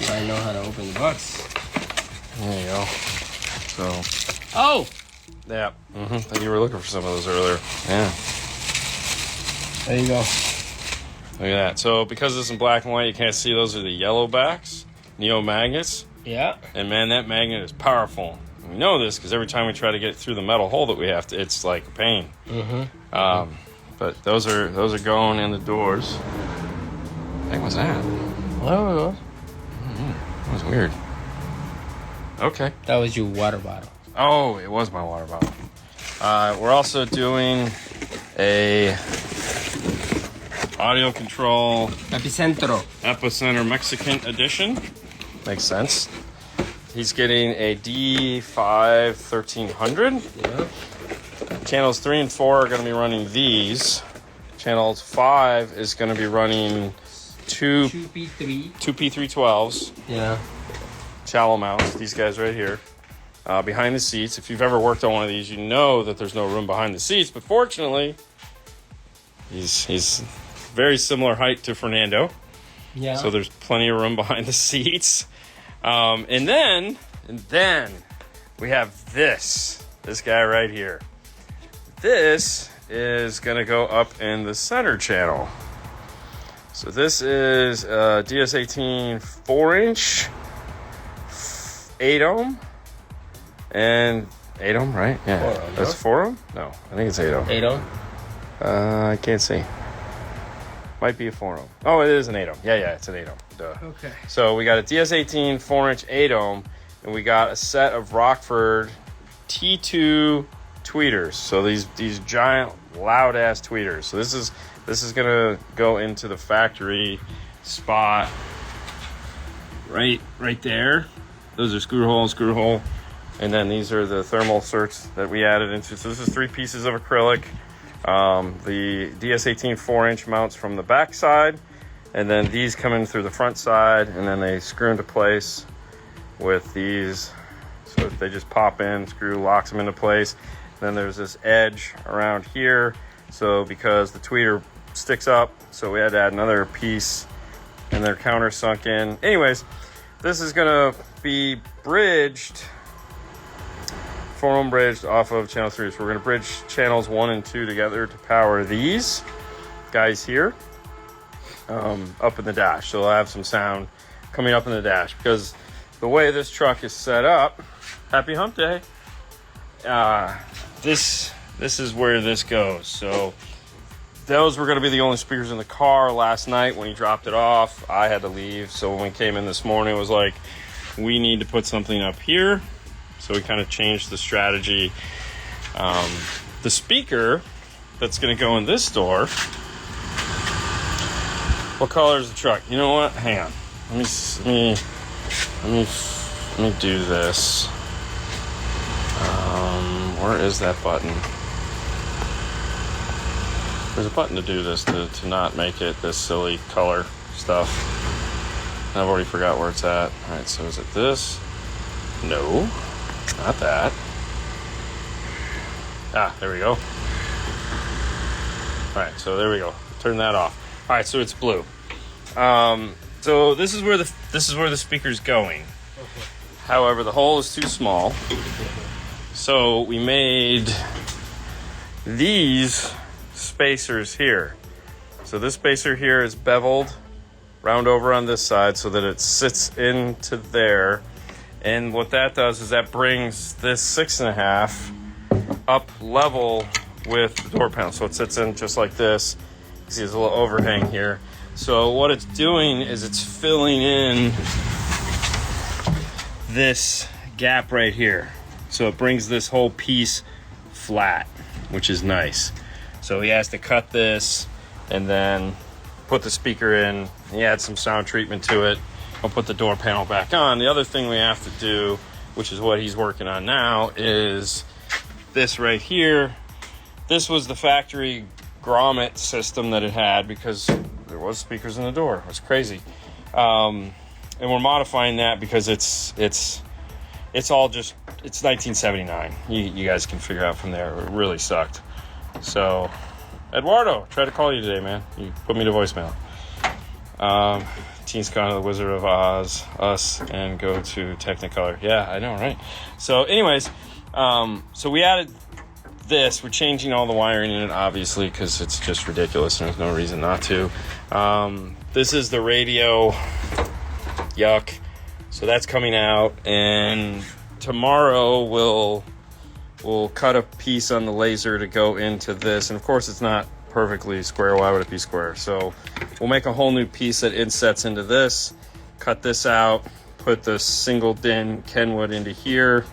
I know how to open the box. There you go. So, oh, yeah. You were looking for some of those earlier. Yeah. There you go. Look at that. So, because it's in black and white, you can't see those are the yellow backs, Neo magnets. Yeah. And man, that magnet is powerful. We know this because every time we try to get through the metal hole that we have to, it's like a pain. But those are going in the doors. What was that? I don't know. That was weird. Okay. That was your water bottle. Oh, it was my water bottle. We're also doing a audio control Epicenter Mexican edition. Makes sense. He's getting a D5 1300. Yeah. Channels 3 and 4 are going to be running these. Channel 5 is going to be running two P312s. Yeah. Shallow mounts. These guys right here. Behind the seats. If you've ever worked on one of these, you know that there's no room behind the seats. But fortunately, he's very similar height to Fernando. Yeah. So there's plenty of room behind the seats. And then we have this guy right here. This is going to go up in the center channel. So this is a DS18 4-inch 8-ohm. And 8-ohm, right? Yeah. 4-ohm, That's 4-ohm? No, I think it's 8-ohm. 8-ohm? I can't see. Might be a 4-ohm. Oh, it is an 8-ohm. Yeah, it's an 8-ohm. Duh. Okay. So we got a DS18 4-inch 8-ohm, and we got a set of Rockford T2 tweeters. So these giant, loud-ass tweeters. So this is gonna go into the factory spot right there. Those are screw hole. And then these are the thermal certs that we added into. So this is 3 pieces of acrylic. The DS18 4-inch mounts from the back side, and then these come in through the front side, and then they screw into place with these. So they just pop in, screw locks them into place. Then there's this edge around here. So because the tweeter sticks up, so we had to add another piece, and they're countersunk in. Anyways, this is gonna be bridged. 4-ohm bridged off of channel 3. So we're going to bridge channels 1 and 2 together to power these guys here up in the dash. So we'll have some sound coming up in the dash because the way this truck is set up, happy hump day, this is where this goes. So those were going to be the only speakers in the car last night when he dropped it off. I had to leave. So when we came in this morning, it was like, we need to put something up here. So we kind of changed the strategy. The speaker that's going to go in this door. What color is the truck? You know what? Hang on. Let me do this. Where is that button? There's a button to do this to not make it this silly color stuff. I've already forgot where it's at. All right. So is it this? No. Not that. There we go. All right, so there we go. Turn that off. All right, so it's blue. So this is where the speaker's going. Okay. However, the hole is too small. So we made these spacers here. So this spacer here is beveled round over on this side so that it sits into there. And what that does is that brings this 6.5 up level with the door panel. So it sits in just like this. You see there's a little overhang here. So what it's doing is it's filling in this gap right here. So it brings this whole piece flat, which is nice. So he has to cut this and then put the speaker in. He adds some sound treatment to it. I'll put the door panel back on. The other thing we have to do, which is what he's working on now, is this right here. This was the factory grommet system that it had because there was speakers in the door. It was crazy. And we're modifying that because it's all just, it's 1979. You guys can figure out from there. It really sucked. So, Eduardo, tried to call you today, man. You put me to voicemail. Teens Con of the Wizard of Oz, us, and go to Technicolor. Yeah, I know, right? So, anyways, so we added this. We're changing all the wiring in it, obviously, because it's just ridiculous and there's no reason not to. This is the radio. Yuck. So that's coming out, and tomorrow we'll cut a piece on the laser to go into this. And of course it's not perfectly square. Why would it be square? So we'll make a whole new piece that insets into this, cut this out, put the single DIN Kenwood into here.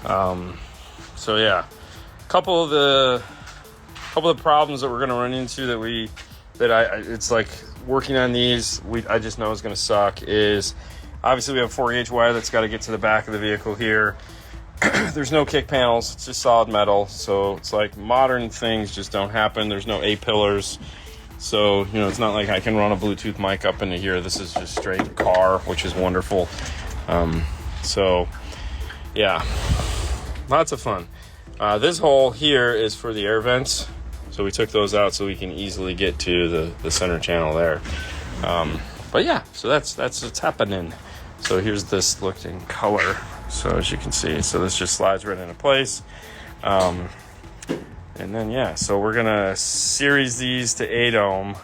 So yeah, a couple of the problems that we're going to run into it's like working on these, I just know is going to suck, is obviously we have a 4-gauge wire that's got to get to the back of the vehicle here. There's no kick panels, it's just solid metal, so it's like modern things just don't happen. There's no A-pillars, so it's not like I can run a Bluetooth mic up into here. This is just straight car, which is wonderful. So yeah, lots of fun. This hole here is for the air vents, so we took those out so we can easily get to the center channel there. But yeah, so that's what's happening. So here's this looked in color. So as you can see, so this just slides right into place. And then yeah, so we're gonna series these to 8 ohm,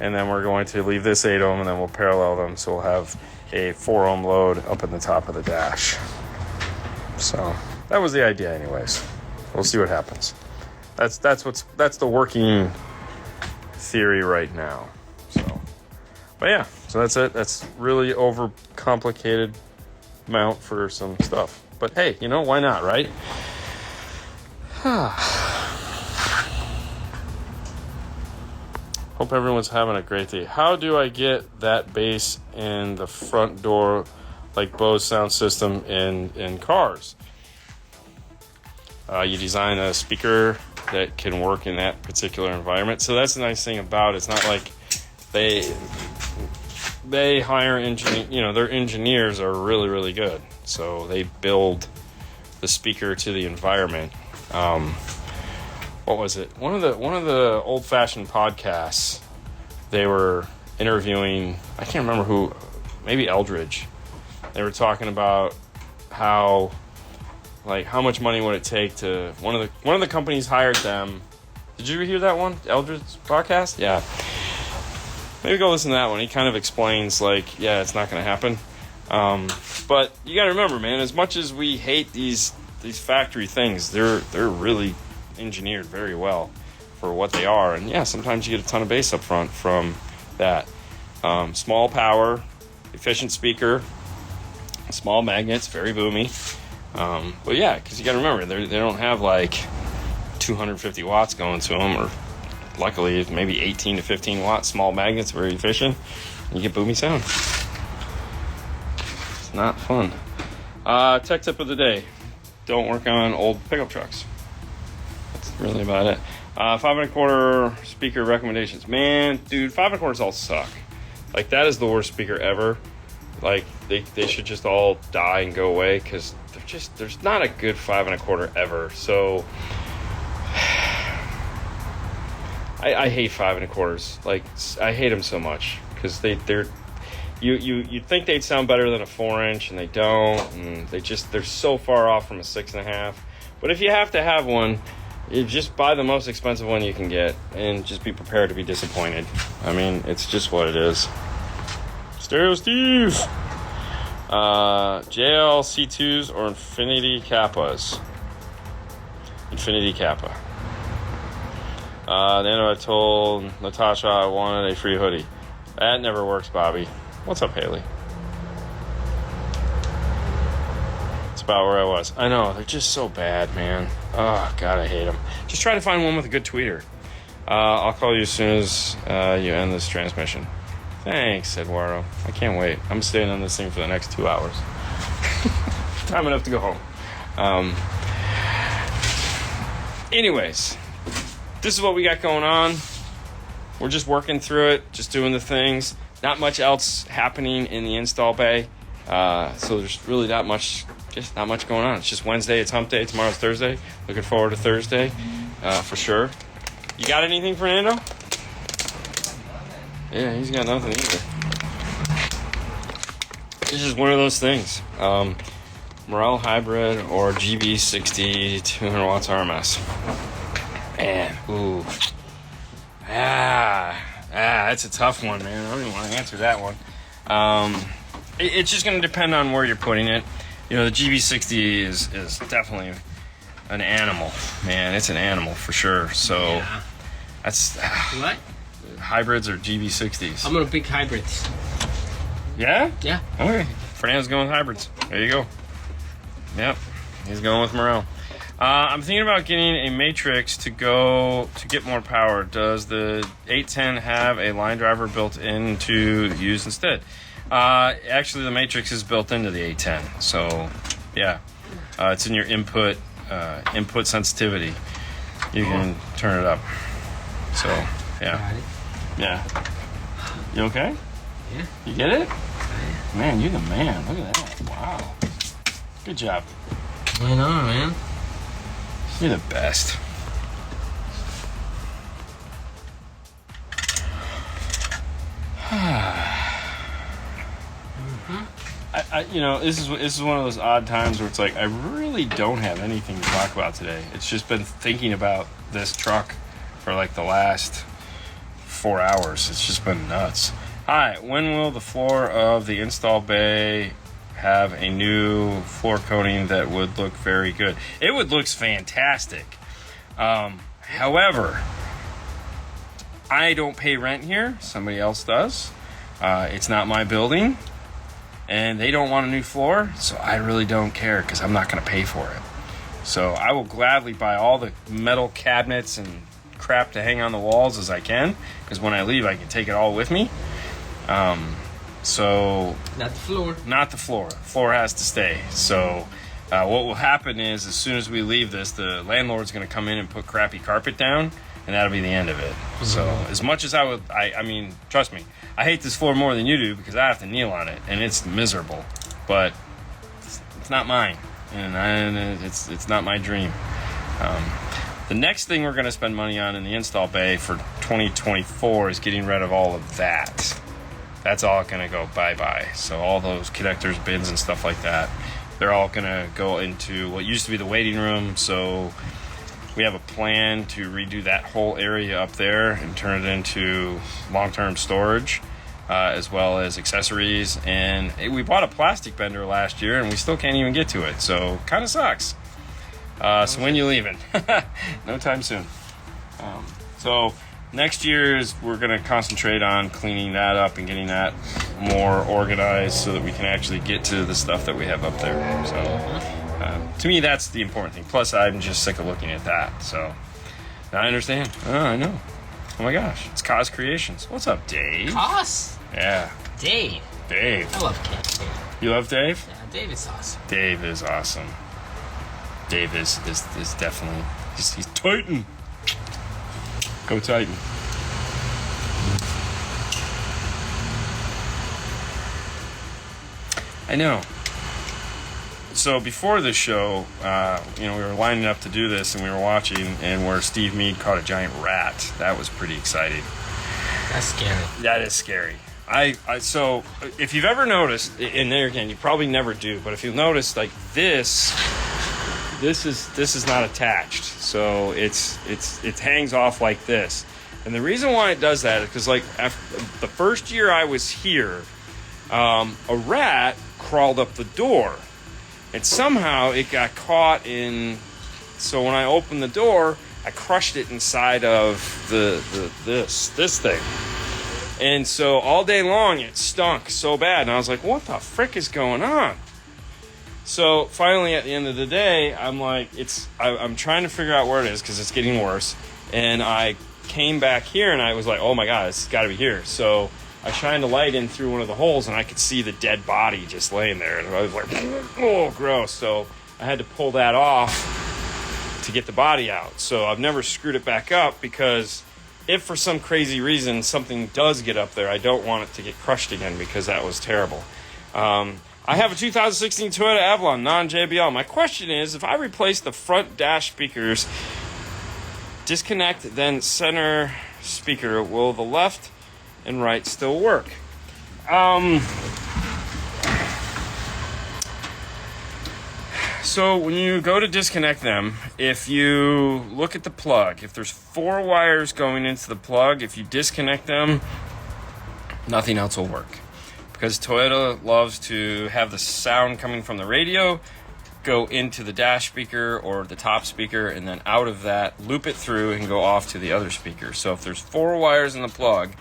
and then we're going to leave this 8 ohm, and then we'll parallel them. So we'll have a 4 ohm load up in the top of the dash. So that was the idea, anyways. We'll see what happens. That's the working theory right now. So, but yeah, so that's it. That's really overcomplicated mount for some stuff. But hey, why not, right? Hope everyone's having a great day. How do I get that bass in the front door like Bose sound system in cars? You design a speaker that can work in that particular environment. So that's the nice thing about it. It's not like they hire engineers, their engineers are really, really good. So they build the speaker to the environment. What was it? One of the old-fashioned podcasts, they were interviewing, I can't remember who, maybe Eldridge. They were talking about how much money would it take to, one of the companies hired them. Did you hear that one? Eldridge's podcast? Yeah. Maybe go listen to that one. He kind of explains it's not going to happen. But you got to remember, man, as much as we hate these factory things, they're really engineered very well for what they are. And yeah, sometimes you get a ton of bass up front from that. Small power, efficient speaker, small magnets, very boomy. But yeah, because you got to remember, they don't have 250 watts going to them, or luckily maybe 18 to 15 watt small magnets, very efficient. You get boomy sound. It's not fun. Tech tip of the day: don't work on old pickup trucks. That's really about it. 5 1/4 speaker recommendations. Man, dude, 5 1/4s all suck. That is the worst speaker ever. They should just all die and go away, because there's not a good 5 1/4 ever. So I hate 5 1/4s. I hate them so much, because you'd think they'd sound better than a 4-inch, and they don't, and they're so far off from a 6.5. But if you have to have one, You just buy the most expensive one you can get and just be prepared to be disappointed. I mean, it's just what it is. Stereo Steve! JLC2s or Infinity Kappas? Infinity Kappa. Then I told Natasha I wanted a free hoodie. That never works, Bobby. What's up, Haley? It's about where I was. I know, they're just so bad, man. Oh, God, I hate them. Just try to find one with a good tweeter. I'll call you as soon as you end this transmission. Thanks, Eduardo. I can't wait. I'm staying on this thing for the next 2 hours. Time enough to go home. Anyways, this is what we got going on. We're just working through it, just doing the things. Not much else happening in the install bay. So there's really not much going on. It's just Wednesday, it's hump day. Tomorrow's Thursday. Looking forward to Thursday, for sure. You got anything, Fernando? Yeah, he's got nothing either. It's just one of those things. Morel hybrid or GB60 200 watts RMS. Man, ooh. That's a tough one, man. I don't even want to answer that one. It's just going to depend on where you're putting it. You know, the GB60 is definitely an animal, man. It's an animal for sure. So Yeah. that's What? hybrids or GB60s. I'm gonna pick hybrids. Yeah? Yeah. Okay. Fernando's going with hybrids. There you go. Yep. He's going with Morel. I'm thinking about getting a matrix to get more power. Does the 810 have a line driver built in to use instead? Actually, the matrix is built into the 810. So, yeah. It's in your input sensitivity. You can turn it up. So, yeah. Got it. Yeah. You okay? Yeah. You get it? Man, you're the man. Look at that. Wow. Good job. I know, man. You're the best. This is one of those odd times where it's like I really don't have anything to talk about today. It's just been thinking about this truck for like the last 4 hours. It's just been nuts. Hi, when will the floor of the install bay have a new floor coating that would look very good? It looks fantastic. However, I don't pay rent here. Somebody else does. It's not my building. And they don't want a new floor, so I really don't care because I'm not going to pay for it. So I will gladly buy all the metal cabinets and crap to hang on the walls as I can, because when I leave I can take it all with me. So Not the floor. not the floor. The floor has to stay. So what will happen is as soon as we leave this, the landlord's going to come in and put crappy carpet down, and that'll be the end of it. So as much as I mean, trust me, I hate this floor more than you do because I have to kneel on it, and it's miserable. But it's not mine, and it's not my dream. The next thing we're going to spend money on in the install bay for 2024 is getting rid of all of that. That's all going to go bye-bye. So all those connectors, bins, and stuff like that, they're all going to go into what used to be the waiting room. So we have a plan to redo that whole area up there and turn it into long-term storage, as well as accessories. And we bought a plastic bender last year, and we still can't even get to it. So kind of sucks. So when you leaving? No time soon. So next year we're going to concentrate on cleaning that up and getting that more organized so that we can actually get to the stuff that we have up there. So to me, that's the important thing. Plus, I'm just sick of looking at that. So I understand. Oh, I know. Oh my gosh, it's Cos Creations. What's up, Dave? Cos? Yeah, Dave. Dave. I love Dave. You love Dave? Yeah, Dave is awesome. Dave is awesome. Dave is definitely he's Titan. Go Titan. I know. So before this show, we were lining up to do this, and we were watching, and where Steve Mead caught a giant rat. That was pretty exciting. That's scary. That is scary. So if you've ever noticed, and there again, you probably never do, but if you've noticed, like this this is not attached, so it hangs off like this. And the reason why it does that is because, like, after the first year I was here, a rat crawled up the door, and somehow it got caught in. So when I opened the door, I crushed it inside of this thing. And so all day long it stunk so bad, and I was like, what the frick is going on? So finally at the end of the day, I'm like, I'm trying to figure out where it is because it's getting worse. And I came back here and I was like, oh my God, it's got to be here. So I shined a light in through one of the holes and I could see the dead body just laying there. And I was like, oh, gross. So I had to pull that off to get the body out. So I've never screwed it back up because if for some crazy reason something does get up there, I don't want it to get crushed again because that was terrible. I have a 2016 Toyota Avalon non-JBL. My question is, if I replace the front dash speakers, disconnect, then center speaker, will the left and right still work? So when you go to disconnect them, if you look at the plug, if there's 4 wires going into the plug, if you disconnect them, nothing else will work. Because Toyota loves to have the sound coming from the radio go into the dash speaker or the top speaker, and then out of that, loop it through and go off to the other speaker. So if there's 4 wires in the plug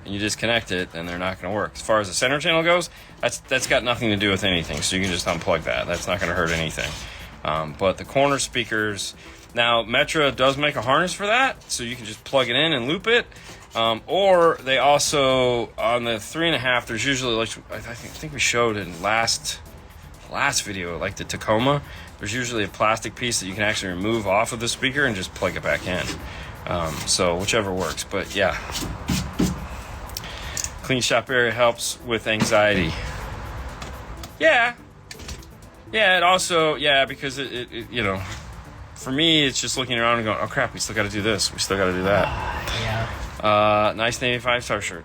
and you disconnect it, then they're not going to work. As far as the center channel goes, that's got nothing to do with anything, so you can just unplug that. That's not going to hurt anything. But the corner speakers, now Metra does make a harness for that, so you can just plug it in and loop it. Or they also, on the 3.5, there's usually, like I think we showed in last video, like the Tacoma, there's usually a plastic piece that you can actually remove off of the speaker and just plug it back in. So whichever works, but yeah. Clean shop area helps with anxiety. Yeah, it also, because it you know, for me, it's just looking around and going, oh crap, we still got to do this, we still got to do that. Nice Navy 5-star shirt.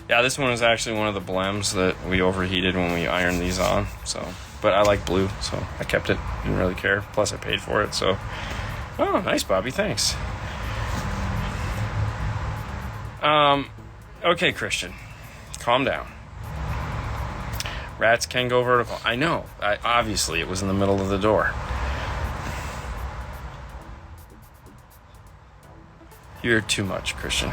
Yeah, this one is actually one of the blems that we overheated when we ironed these on. So, but I like blue, so I kept it. Didn't really care. Plus, I paid for it. So, oh, nice, Bobby. Thanks. Okay, Christian, calm down. Rats can go vertical. I know. Obviously, it was in the middle of the door. You're too much, Christian.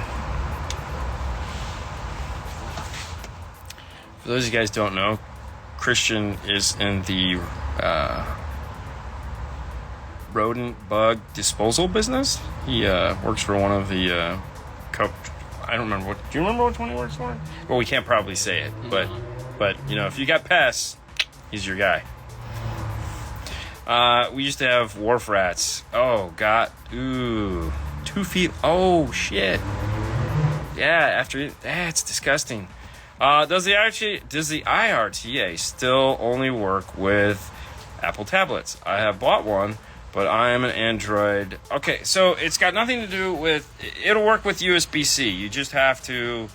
For those of you guys who don't know, Christian is in the rodent bug disposal business. He works for one of the I don't remember what. Do you remember which one he works for? Well, we can't probably say it, but you know, if you got pests, he's your guy. We used to have wharf rats. Oh God, ooh. 2 feet. Oh shit. Yeah, it's disgusting. Does the IRTA still only work with Apple tablets? I have bought one, but I am an Android. Okay, so it's got nothing to do with. It'll work with USB-C. You just have to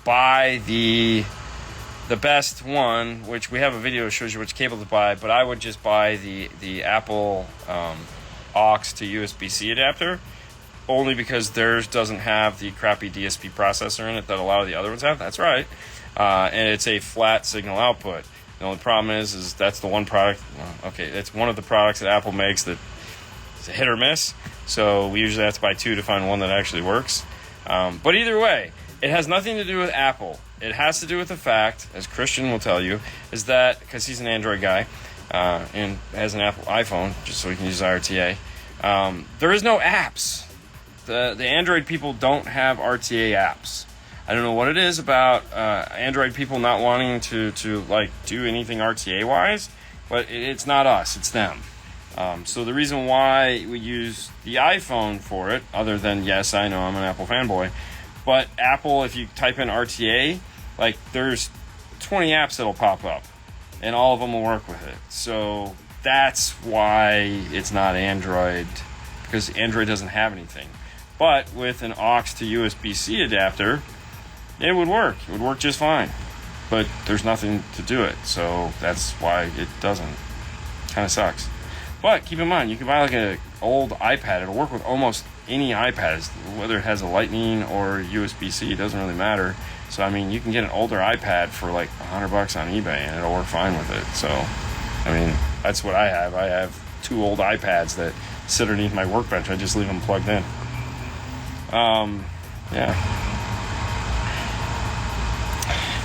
buy the best one, which we have a video that shows you which cable to buy. But I would just buy the Apple aux to USB-C adapter. Only because theirs doesn't have the crappy DSP processor in it that a lot of the other ones have. That's right. And it's a flat signal output. The only problem is that's the one product. Okay, it's one of the products that Apple makes that is a hit or miss. So we usually have to buy 2 to find one that actually works. But either way, it has nothing to do with Apple. It has to do with the fact, as Christian will tell you, is that because he's an Android guy and has an Apple iPhone, just so he can use RTA, there is no apps. The Android people don't have RTA apps. I don't know what it is about Android people not wanting to like do anything RTA wise, but it's not us, it's them. So the reason why we use the iPhone for it, other than, yes, I know I'm an Apple fanboy, but Apple, if you type in RTA, like there's 20 apps that'll pop up, and all of them will work with it. So that's why it's not Android, because Android doesn't have anything. But with an aux to USB-C adapter, it would work. It would work just fine. But there's nothing to do it, so that's why it doesn't. Kind of sucks. But keep in mind, you can buy like an old iPad. It'll work with almost any iPad, whether it has a Lightning or USB-C. It doesn't really matter. So I mean, you can get an older iPad for like $100 on eBay, and it'll work fine with it. So, I mean, that's what I have. I have 2 old iPads that sit underneath my workbench. I just leave them plugged in. Yeah.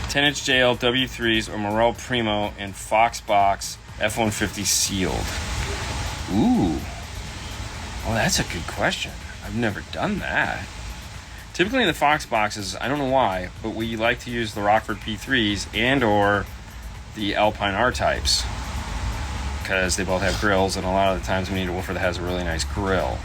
10-inch JL W3s or Morel Primo and Foxbox F-150 sealed. Ooh. Oh, that's a good question. I've never done that. Typically in the Fox boxes, I don't know why, but we like to use the Rockford P3s and or the Alpine R-types because they both have grills, and a lot of the times we need a woofer that has a really nice grill.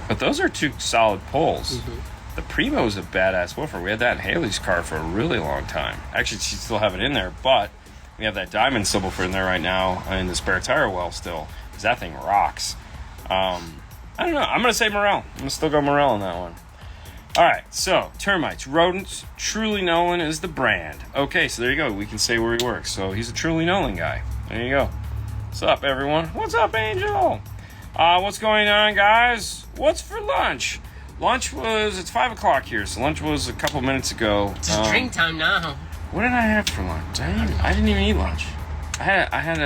But those are 2 solid pulls. Mm-hmm. The Primo's a badass woofer. We had that in Haley's car for a really long time. Actually, she still have it in there, but we have that diamond subwoofer in there right now in the spare tire well still, because that thing rocks. I don't know. I'm going to say Morel. I'm going to still go Morel on that one. All right, so termites, rodents, Truly Nolan is the brand. Okay, so there you go. We can say where he works. So he's a Truly Nolan guy. There you go. What's up, everyone? What's up, Angel? What's going on, guys? What's for lunch? It's 5 o'clock here, so lunch was a couple minutes ago. It's drink time now. What did I have for lunch? I didn't even eat lunch. I had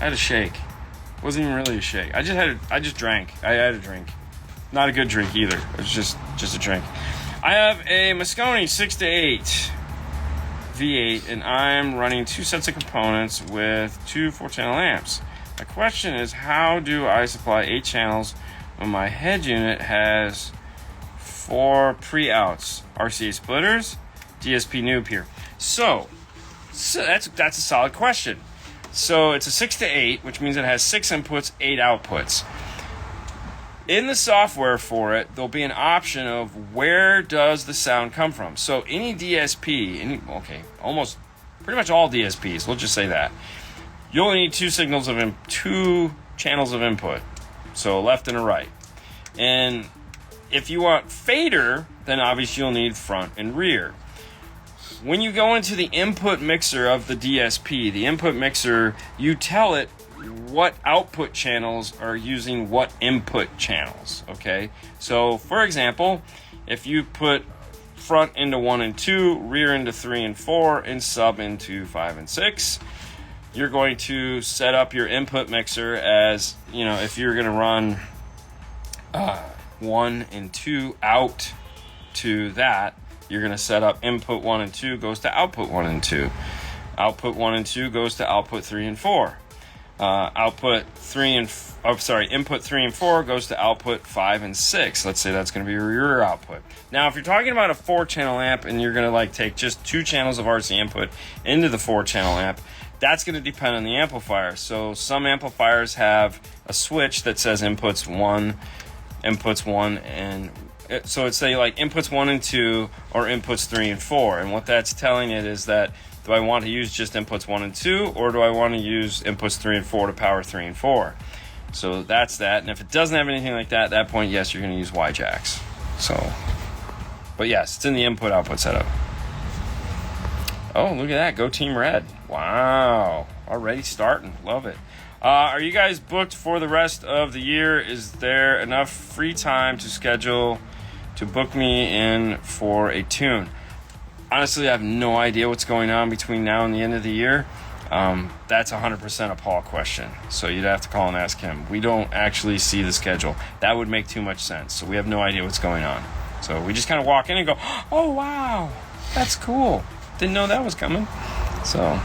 a shake. It wasn't even really a shake. I just drank. I had a drink. Not a good drink either. It was just a drink. I have a Moscone 6-8 V8, and I'm running 2 sets of components with 2 4-channel amps. My question is, how do I supply 8 channels when my head unit has 4 pre-outs? RCA splitters, DSP noob here. So that's a solid question. So it's a 6-8, which means it has 6 inputs, 8 outputs. In the software for it, there'll be an option of where does the sound come from. So any DSP, almost pretty much all DSPs, we'll just say that, you'll need 2 channels of input, so left and a right. And if you want fader, then obviously you'll need front and rear. When you go into the input mixer of the DSP, the input mixer, you tell it what output channels are using what input channels, okay? So, for example, if you put front into 1 and 2, rear into 3 and 4, and sub into 5 and 6, you're going to set up your input mixer as, if you're going to run 1 and 2 out to that, you're going to set up input 1 and 2 goes to output 1 and 2. Output 1 and 2 goes to output 3 and 4. Input 3 and 4 goes to output 5 and 6. Let's say that's going to be your rear output. Now, if you're talking about a 4-channel amp and you're going to take just 2 channels of RC input into the 4-channel amp, that's going to depend on the amplifier. So some amplifiers have a switch that says inputs 1, and so it's say like inputs 1 and 2 or inputs 3 and 4. And what that's telling it is that, do I want to use just inputs 1 and 2, or do I want to use inputs 3 and 4 to power 3 and 4? So that's that. And if it doesn't have anything like that, at that point, yes, you're going to use Y jacks. So, but yes, it's in the input-output setup. Oh, look at that. Go Team Red. Wow. Already starting. Love it. Are you guys booked for the rest of the year? Is there enough free time to schedule to book me in for a tune? Honestly, I have no idea what's going on between now and the end of the year. That's 100% a Paul question. So you'd have to call and ask him. We don't actually see the schedule. That would make too much sense. So we have no idea what's going on. So we just kind of walk in and go, oh, wow, that's cool. Didn't know that was coming. So,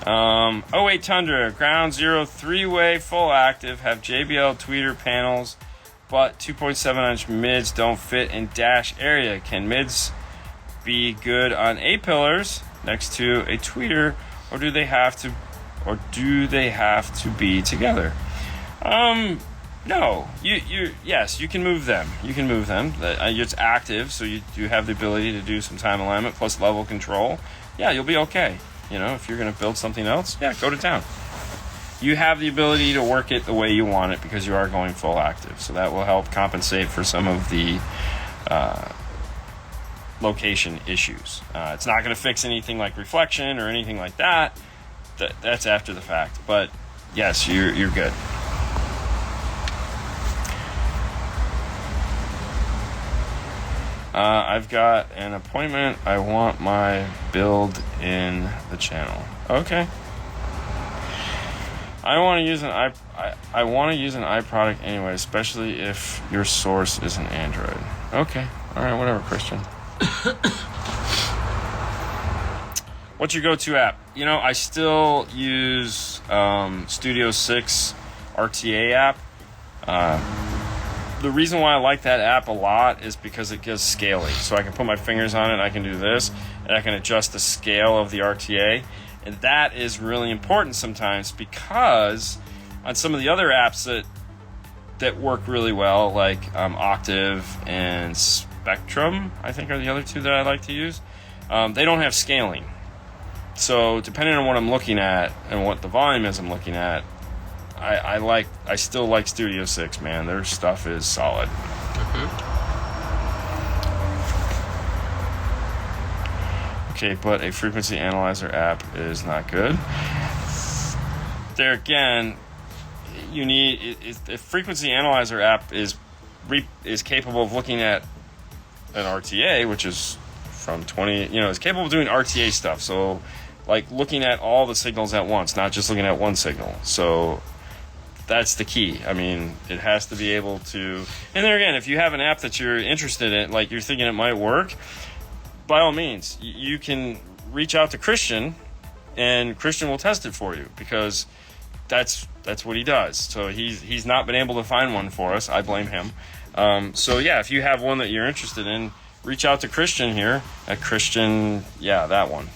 08 Tundra, Ground Zero 3-way full active, have JBL tweeter panels, but 2.7-inch mids don't fit in dash area. Can mids be good on A-pillars next to a tweeter, or do they have to be together? No. Yes, you can move them. It's active, so you do have the ability to do some time alignment plus level control. Yeah, you'll be okay. If you're going to build something else, yeah, go to town. You have the ability to work it the way you want it because you are going full active, so that will help compensate for some of the location issues. It's not going to fix anything like reflection or anything like that. that's after the fact. But yes, you're good. I've got an appointment. I want my build in the channel. Okay. I want to use an I want to use an iProduct anyway, especially if your source is an Android. Okay. All right. Whatever, Christian. What's your go-to app? You know, I still use Studio 6 RTA app. The reason why I like that app a lot is because it gives scaling. So I can put my fingers on it, and I can do this, and I can adjust the scale of the RTA. And that is really important sometimes, because on some of the other apps that work really well, like Octave and Spectrum, I think are the other two that I like to use, they don't have scaling. So depending on what I'm looking at and what the volume is I'm looking at, I still like Studio 6, man. Their stuff is solid. Okay, but a frequency analyzer app is not good. There again, you need a frequency analyzer app is capable of looking at an RTA, which is from 20, is capable of doing RTA stuff. So like looking at all the signals at once, not just looking at one signal. So that's the key. I mean, it has to be able to, and there again, if you have an app that you're interested in, like you're thinking it might work, by all means, you can reach out to Christian, and Christian will test it for you, because that's what he does. So he's not been able to find one for us. I blame him. So yeah, if you have one that you're interested in, reach out to Christian here at Christian, that one,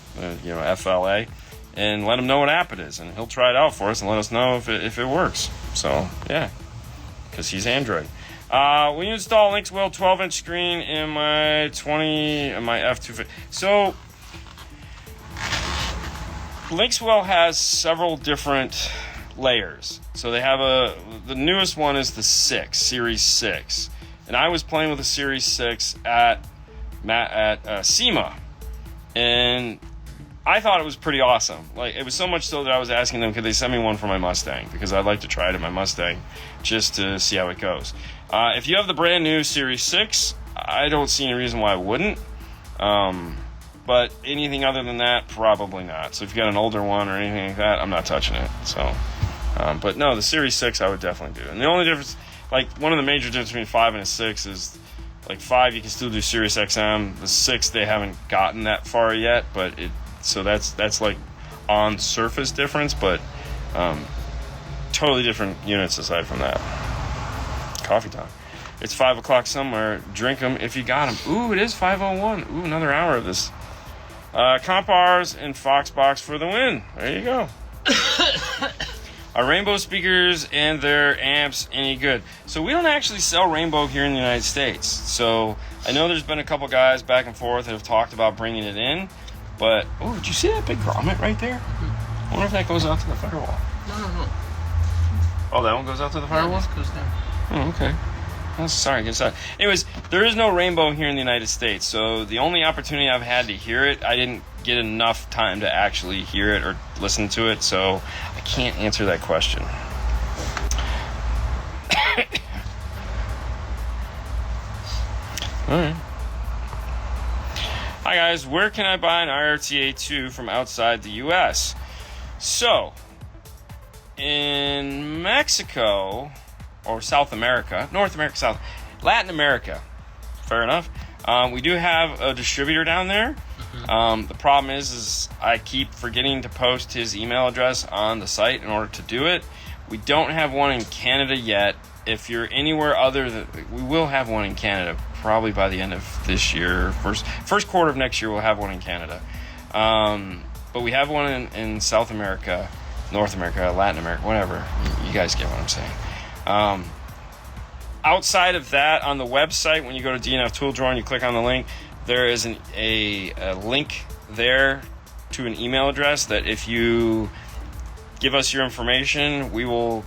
FLA, and let him know what app it is, and he'll try it out for us and let us know if it works. So yeah, because he's Android. When you install Linkswell 12-inch screen in my F250. So Linkswell has several different layers. So they have the newest one is the Series 6. And I was playing with the Series 6 at SEMA. And I thought it was pretty awesome. Like, it was so much so that I was asking them, could they send me one for my Mustang? Because I'd like to try it in my Mustang just to see how it goes. If you have the brand new Series 6, I don't see any reason why I wouldn't. But anything other than that, probably not. So if you got an older one or anything like that, I'm not touching it. So, but no, the Series 6 I would definitely do. And the only difference, like one of the major differences between 5 and a 6 is, like 5 you can still do Sirius XM. The 6 they haven't gotten that far yet, but so that's like on surface difference, but totally different units aside from that. Coffee time. It's 5 o'clock somewhere. Drink them if you got them. Ooh, it is 5:01. Ooh, another hour of this. Comp R's and Foxbox for the win. There you go. Are Rainbow speakers and their amps any good? So we don't actually sell Rainbow here in the United States. So I know there's been a couple guys back and forth that have talked about bringing it in. But, oh, did you see that big grommet right there? I wonder if that goes out to the firewall. No. Oh, that one goes out to the firewall? This goes down. Oh, okay. Oh, sorry, get that. Anyways, there is no Rainbow here in the United States, so the only opportunity I've had to hear it, I didn't get enough time to actually hear it or listen to it, so I can't answer that question. All right. Hi guys, where can I buy an IRTA2 from outside the US? So, in Mexico, or South America, North America, Latin America, fair enough, we do have a distributor down there. The problem is I keep forgetting to post his email address on the site in order to do it. We don't have one in Canada yet. If you're anywhere other than, we will have one in Canada probably by the end of this year. First quarter of next year we'll have one in Canada. But we have one in South America, North America, Latin America, whatever. You guys get what I'm saying. Outside of that, on the website, when you go to DNF Tool Drawer and you click on the link, there is a link there to an email address that if you give us your information, we will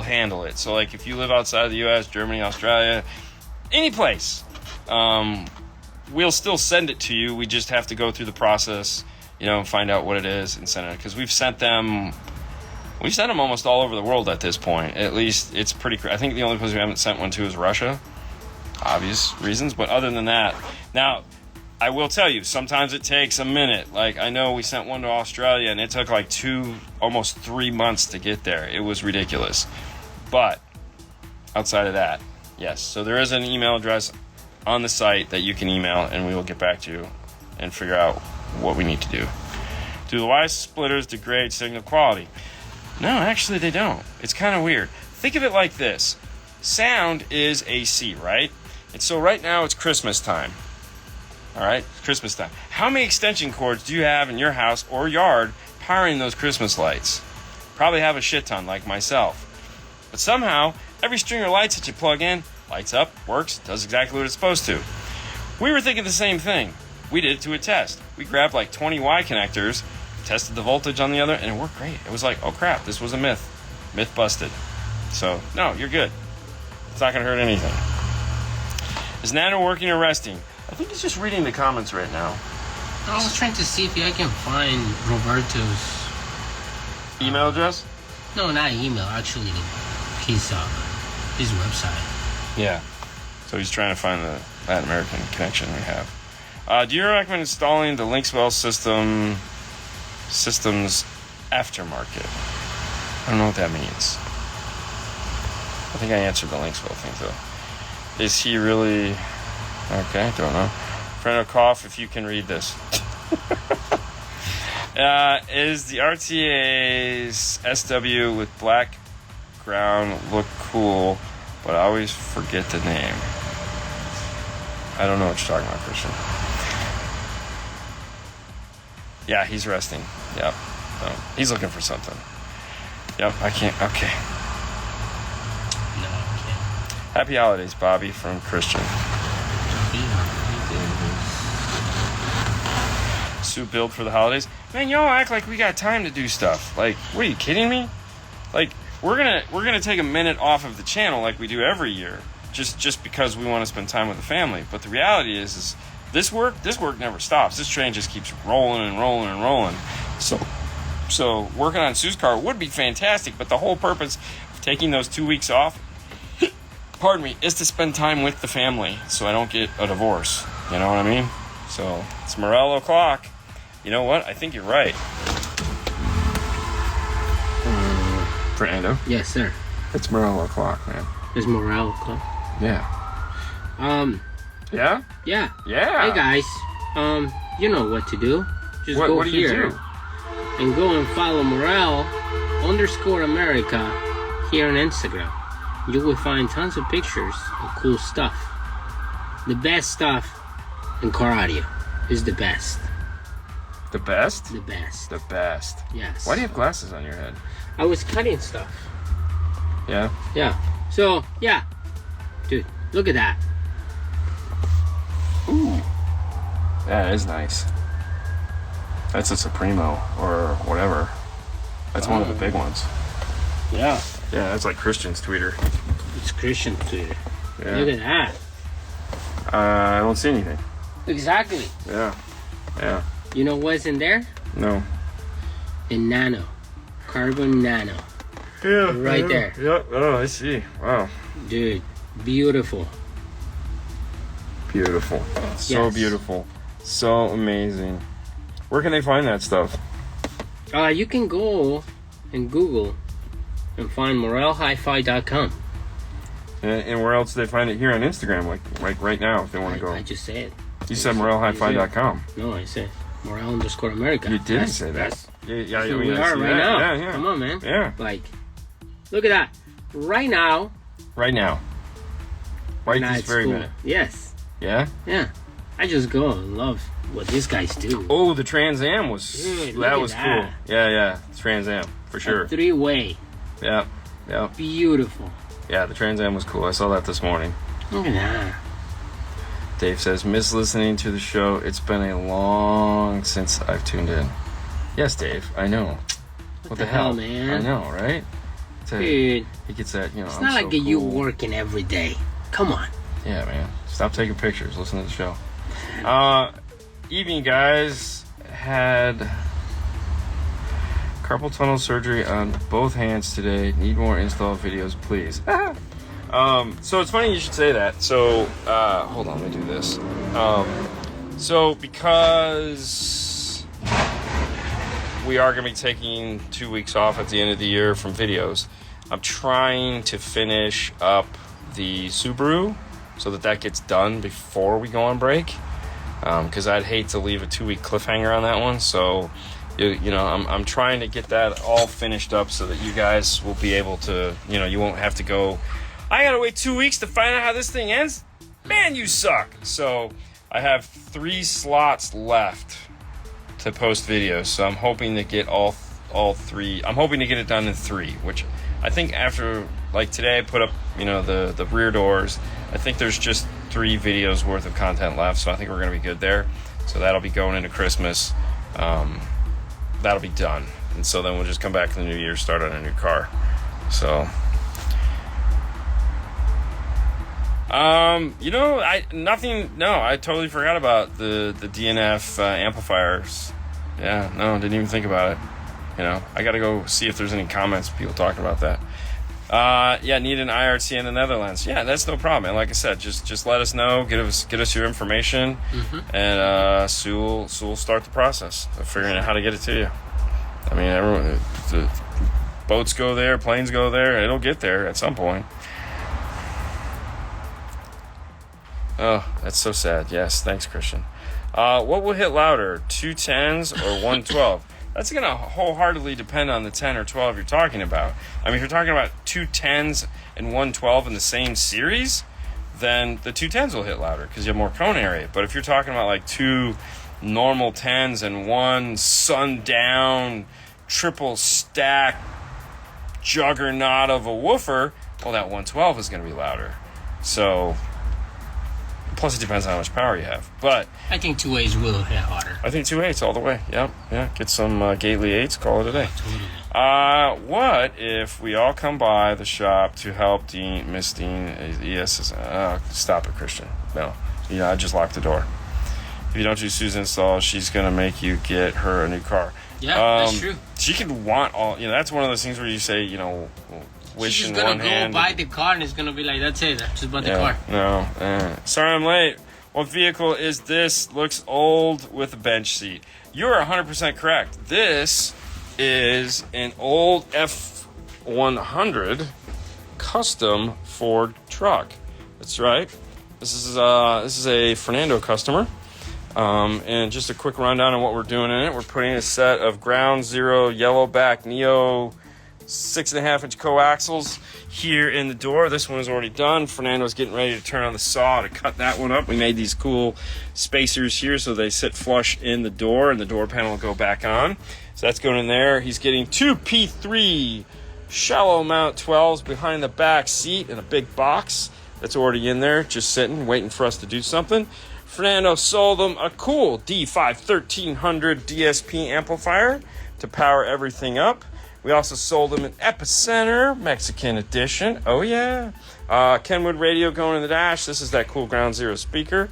handle it. So like if you live outside of the US, Germany, Australia, any place, we'll still send it to you. We just have to go through the process, you know, find out what it is and send it. Because we've sent them almost all over the world at this point. At least it's pretty. I think the only place we haven't sent one to is Russia. Obvious reasons, but other than that, now I will tell you, sometimes it takes a minute. Like, I know we sent one to Australia and it took like 2, almost 3 months to get there. It was ridiculous. But outside of that, yes. So there is an email address on the site that you can email, and we will get back to you and figure out what we need to do. Do the wire splitters degrade signal quality? No, actually they don't. It's kind of weird. Think of it like this. Sound is AC, right? And so right now it's Christmas time. All right, it's Christmas time. How many extension cords do you have in your house or yard powering those Christmas lights? Probably have a shit ton, like myself. But somehow, every string of lights that you plug in lights up, works, does exactly what it's supposed to. We were thinking the same thing. We did it to a test. We grabbed like 20 Y connectors, tested the voltage on the other, and it worked great. It was like, oh crap, this was a myth. Myth busted. So, no, you're good. It's not going to hurt anything. Is Nano working or resting? I think he's just reading the comments right now. I was trying to see if I can find Roberto's email address? No, not email. Actually, his website. Yeah. So he's trying to find the Latin American connection we have. Do you recommend installing the Linkswell systems aftermarket? I don't know what that means. I think I answered the Linkswell thing though. Is he really? Okay, don't know. Fernando, cough if you can read this. Is the RTA's SW with black ground look cool, but I always forget the name. I don't know what you're talking about, Christian. Yeah, he's resting. Yep. No, he's looking for something. Yep, I can't. Okay. No, I can't. Happy holidays, Bobby, from Christian. Soup build for the holidays. Man, y'all act like we got time to do stuff. Like, what are you kidding me? Like, we're gonna take a minute off of the channel like we do every year, just because we want to spend time with the family. But the reality is this work never stops. This train just keeps rolling and rolling and rolling. So working on Sue's car would be fantastic, but the whole purpose of taking those 2 weeks off, pardon me, is to spend time with the family so I don't get a divorce. You know what I mean? So it's Morel o'clock. You know what? I think you're right. Fernando? Yes, sir. It's Morel o'clock, man. It's Morel o'clock. Yeah. Yeah? Yeah. Yeah. Hey guys. You know what to do. Just what go do here you do? and go and follow Morel_America here on Instagram. You will find tons of pictures of cool stuff. The best stuff in car audio is the best. The best? The best. The best. Yes. Why do you have glasses on your head? I was cutting stuff. Yeah? Yeah. So, yeah. Dude, look at that. Ooh. That is nice. That's a Supremo or whatever. That's one of the big ones. Yeah. Yeah, that's like Christian's tweeter. It's Christian tweeter. Yeah. Look at that. I don't see anything. Exactly. Yeah. Yeah. You know what's in there? No. A nano. Carbon nano. Yeah. Right there. Yep. Oh, I see. Wow. Dude, beautiful. Beautiful. So Yes. beautiful. So amazing. Where can they find that stuff? You can go and Google and find morelhifi.com. And where else do they find it? Here on Instagram, like right now, if they want to go. I just said. You said morelhifi.com. No, I said Morel_America. You didn't say that. Yeah, That's I where mean, we I are see right that. now. Yeah, yeah. Come on, man. Yeah. Like, look at that. Right now. Right now. Right now this it's very cool. minute. Yes. Yeah? Yeah. I just go and love what these guys do. Oh, the Trans Am was... Dude, look that at was that. cool. Yeah. Trans Am, for sure. A 3-way. Yeah. Beautiful. Yeah, the Trans Am was cool. I saw that this morning. Look at that. Dave says, miss listening to the show. It's been a long since I've tuned in. Yes, Dave, I know. What the hell, man? I know, right? Dude. He gets that, It's not like you working every day. Come on. Yeah, man. Stop taking pictures. Listen to the show. Evening, guys. had carpal tunnel surgery on both hands today. Need more install videos, please. So it's funny you should say that. So hold on, let me do this. So because we are going to be taking 2 weeks off at the end of the year from videos, I'm trying to finish up the Subaru so that gets done before we go on break. Because I'd hate to leave a 2-week cliffhanger on that one. So, you know, I'm trying to get that all finished up so that you guys will be able to, you know, you won't have to go, I gotta wait 2 weeks to find out how this thing ends? Man, you suck! So, I have 3 slots left to post videos. So I'm hoping to get all 3. I'm hoping to get it done in 3, which I think after, like today I put up, you know, the rear doors. I think there's just 3 videos worth of content left, so I think we're gonna be good there. So that'll be going into Christmas. That'll be done, and so then we'll just come back in the new year, start on a new car. So, you know, I totally forgot about the DNF amplifiers. Yeah, no, didn't even think about it. You know, I gotta go see if there's any comments, people talking about that. Yeah, need an IRT in the Netherlands. Yeah, that's no problem, man. Like I said, just let us know, get us your information, and Sue will start the process of figuring out how to get it to you. I mean, everyone, the boats go there, planes go there, it'll get there at some point. Oh, that's so sad. Yes, thanks, Christian. What will hit louder, 2 10s or 1 12? That's going to wholeheartedly depend on the 10 or 12 you're talking about. I mean, if you're talking about 2 10s and 1 12 in the same series, then the 2 10s will hit louder because you have more cone area. But if you're talking about like 2 normal 10s and 1 sundown triple stack juggernaut of a woofer, well, that 112 is going to be louder. So, plus it depends on how much power you have. But I think 2.8s will hit harder. I think 2.8s all the way. Yeah. Get some Gately 8s, call it a day. Totally. What if we all come by the shop to help Miss Dean? Yes. Stop it, Christian. No. Yeah, I just locked the door. If you don't do Sue's install, she's going to make you get her a new car. Yeah, that's true. She could want all, you know, that's one of those things where you say, you know, wish in one hand. She's gonna go buy the car and it's gonna be like, that's it, I just bought the car. No. Sorry I'm late. What vehicle is this? Looks old with a bench seat. You're 100% correct. This is an old F100 custom Ford truck. That's right. This is a Fernando customer. And just a quick rundown on what we're doing in it. We're putting a set of Ground Zero Yellowback Neo 6.5-inch coaxials here in the door. This one is already done. Fernando's getting ready to turn on the saw to cut that one up. We made these cool spacers here so they sit flush in the door and the door panel will go back on. So that's going in there. He's getting 2 P3 shallow mount 12s behind the back seat in a big box that's already in there, just sitting, waiting for us to do something. Fernando sold them a cool D5 1300 DSP amplifier to power everything up. We also sold them an Epicenter Mexican edition. Oh, yeah. Kenwood radio going in the dash. This is that cool Ground Zero speaker.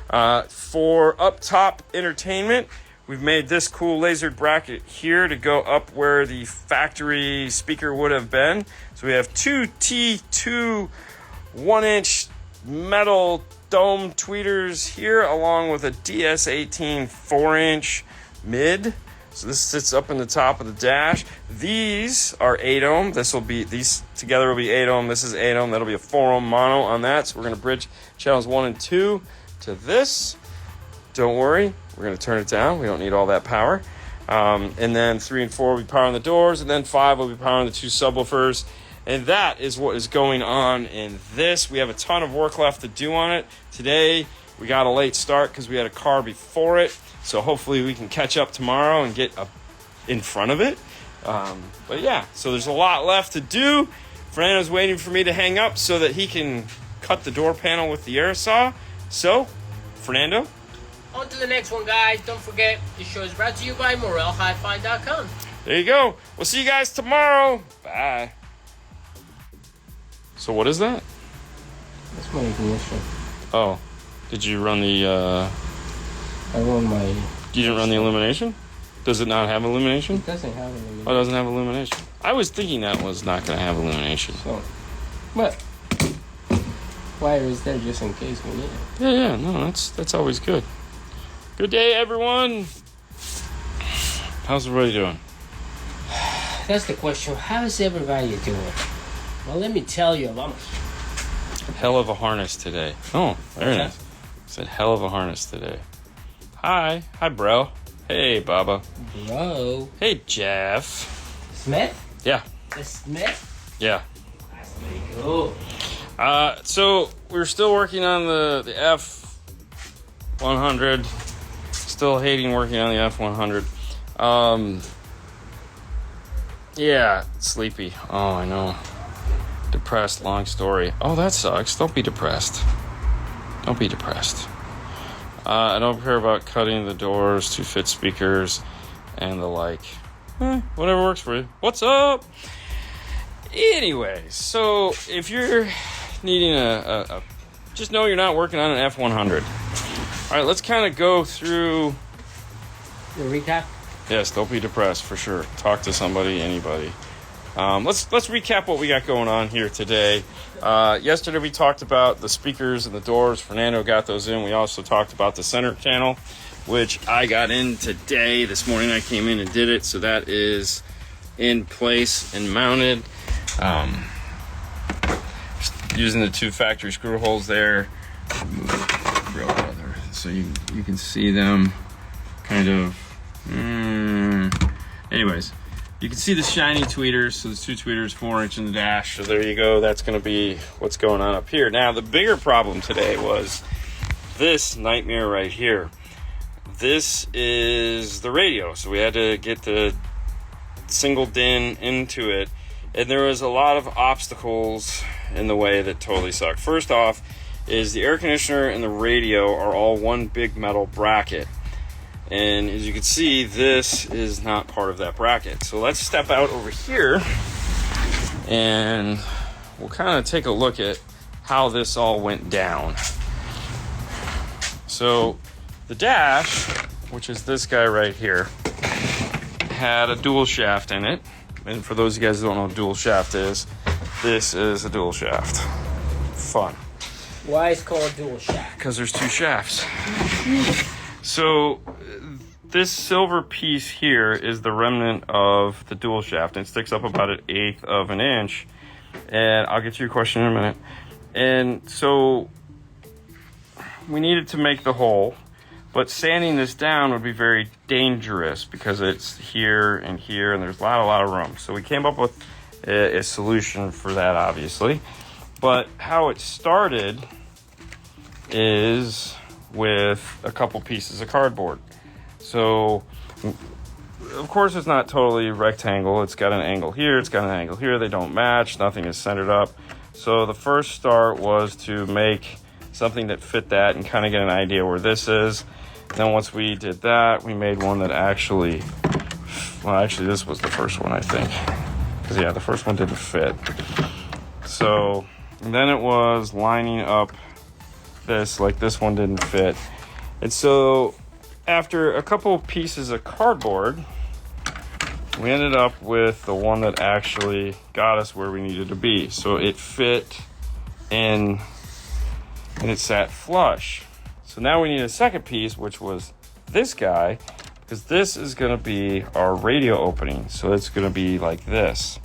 For up top entertainment, we've made this cool lasered bracket here to go up where the factory speaker would have been. So we have 2 T2 1-inch metal dome tweeters here, along with a DS18 4-inch mid. So this sits up in the top of the dash. These are 8 ohm. These together will be 8 ohm. This is 8 ohm. That'll be a 4 ohm mono on that. So we're going to bridge channels 1 and 2 to this. Don't worry, we're going to turn it down. We don't need all that power. And then 3 and 4 will be powering the doors, and then 5 will be powering the 2 subwoofers. And that is what is going on in this. We have a ton of work left to do on it. Today, we got a late start because we had a car before it. So hopefully we can catch up tomorrow and get up in front of it. But yeah, so there's a lot left to do. Fernando's waiting for me to hang up so that he can cut the door panel with the air saw. So, Fernando? On to the next one, guys. Don't forget, this show is brought to you by MorelHiFi.com. There you go. We'll see you guys tomorrow. Bye. So what is that? That's my ignition. Oh, did you run the... I run my... You didn't run the illumination? Does it not have illumination? It doesn't have illumination. Oh, it doesn't have illumination. I was thinking that was not going to have illumination. So, but wire is there just in case we need it. Yeah, no, that's always good. Good day, everyone. How's everybody doing? That's the question. How is everybody doing? Well, let me tell you, I'm Hell of a harness today. Oh, very nice. Said hell of a harness today. Hi, bro. Hey, Baba. Bro. Hey, Jeff. Smith? Yeah. The Smith? Yeah. That's pretty cool. So we're still working on the F100. Still hating working on the F100. Yeah, sleepy. Oh, I know. Depressed, long story. Oh, that sucks. Don't be depressed. Don't be depressed. I don't care about cutting the doors to fit speakers and the like. Whatever works for you. What's up? Anyway, so if you're needing a just know you're not working on an F100. All right, let's kind of go through The recap? Yes, don't be depressed for sure. Talk to somebody, anybody. Let's recap what we got going on here today. Yesterday we talked about the speakers and the doors. Fernando got those in. We also talked about the center channel, which I got in today. This morning I came in and did it, so that is in place and mounted. Using the 2 factory screw holes there. So you can see them kind of. Anyways, you can see the shiny tweeters. So there's 2 tweeters, 4-inch in the dash. So there you go. That's going to be what's going on up here. Now, the bigger problem today was this nightmare right here. This is the radio. So we had to get the single DIN into it. And there was a lot of obstacles in the way that totally sucked. First off is the air conditioner and the radio are all one big metal bracket. And as you can see, this is not part of that bracket. So let's step out over here and we'll kind of take a look at how this all went down. So the dash, which is this guy right here, had a dual shaft in it. And for those of you guys who don't know what dual shaft is, this is a dual shaft. Fun. Why is it called dual shaft? Because there's 2 shafts. So this silver piece here is the remnant of the dual shaft. And it sticks up about 1/8 of an inch. And I'll get to your question in a minute. And so we needed to make the hole. But sanding this down would be very dangerous because it's here and here, and there's a lot of room. So we came up with a solution for that, obviously. But how it started is with a couple pieces of cardboard. So, of course, it's not totally rectangle. It's got an angle here. It's got an angle here. They don't match. Nothing is centered up. So the first start was to make something that fit that and kind of get an idea where this is. Then once we did that, we made one that actually this was the first one, I think. Because, yeah, the first one didn't fit. So then it was lining up this, like this one didn't fit. And so after a couple pieces of cardboard, we ended up with the one that actually got us where we needed to be. So it fit in and it sat flush. So now we need a second piece, which was this guy, because this is going to be our radio opening. So it's going to be like this.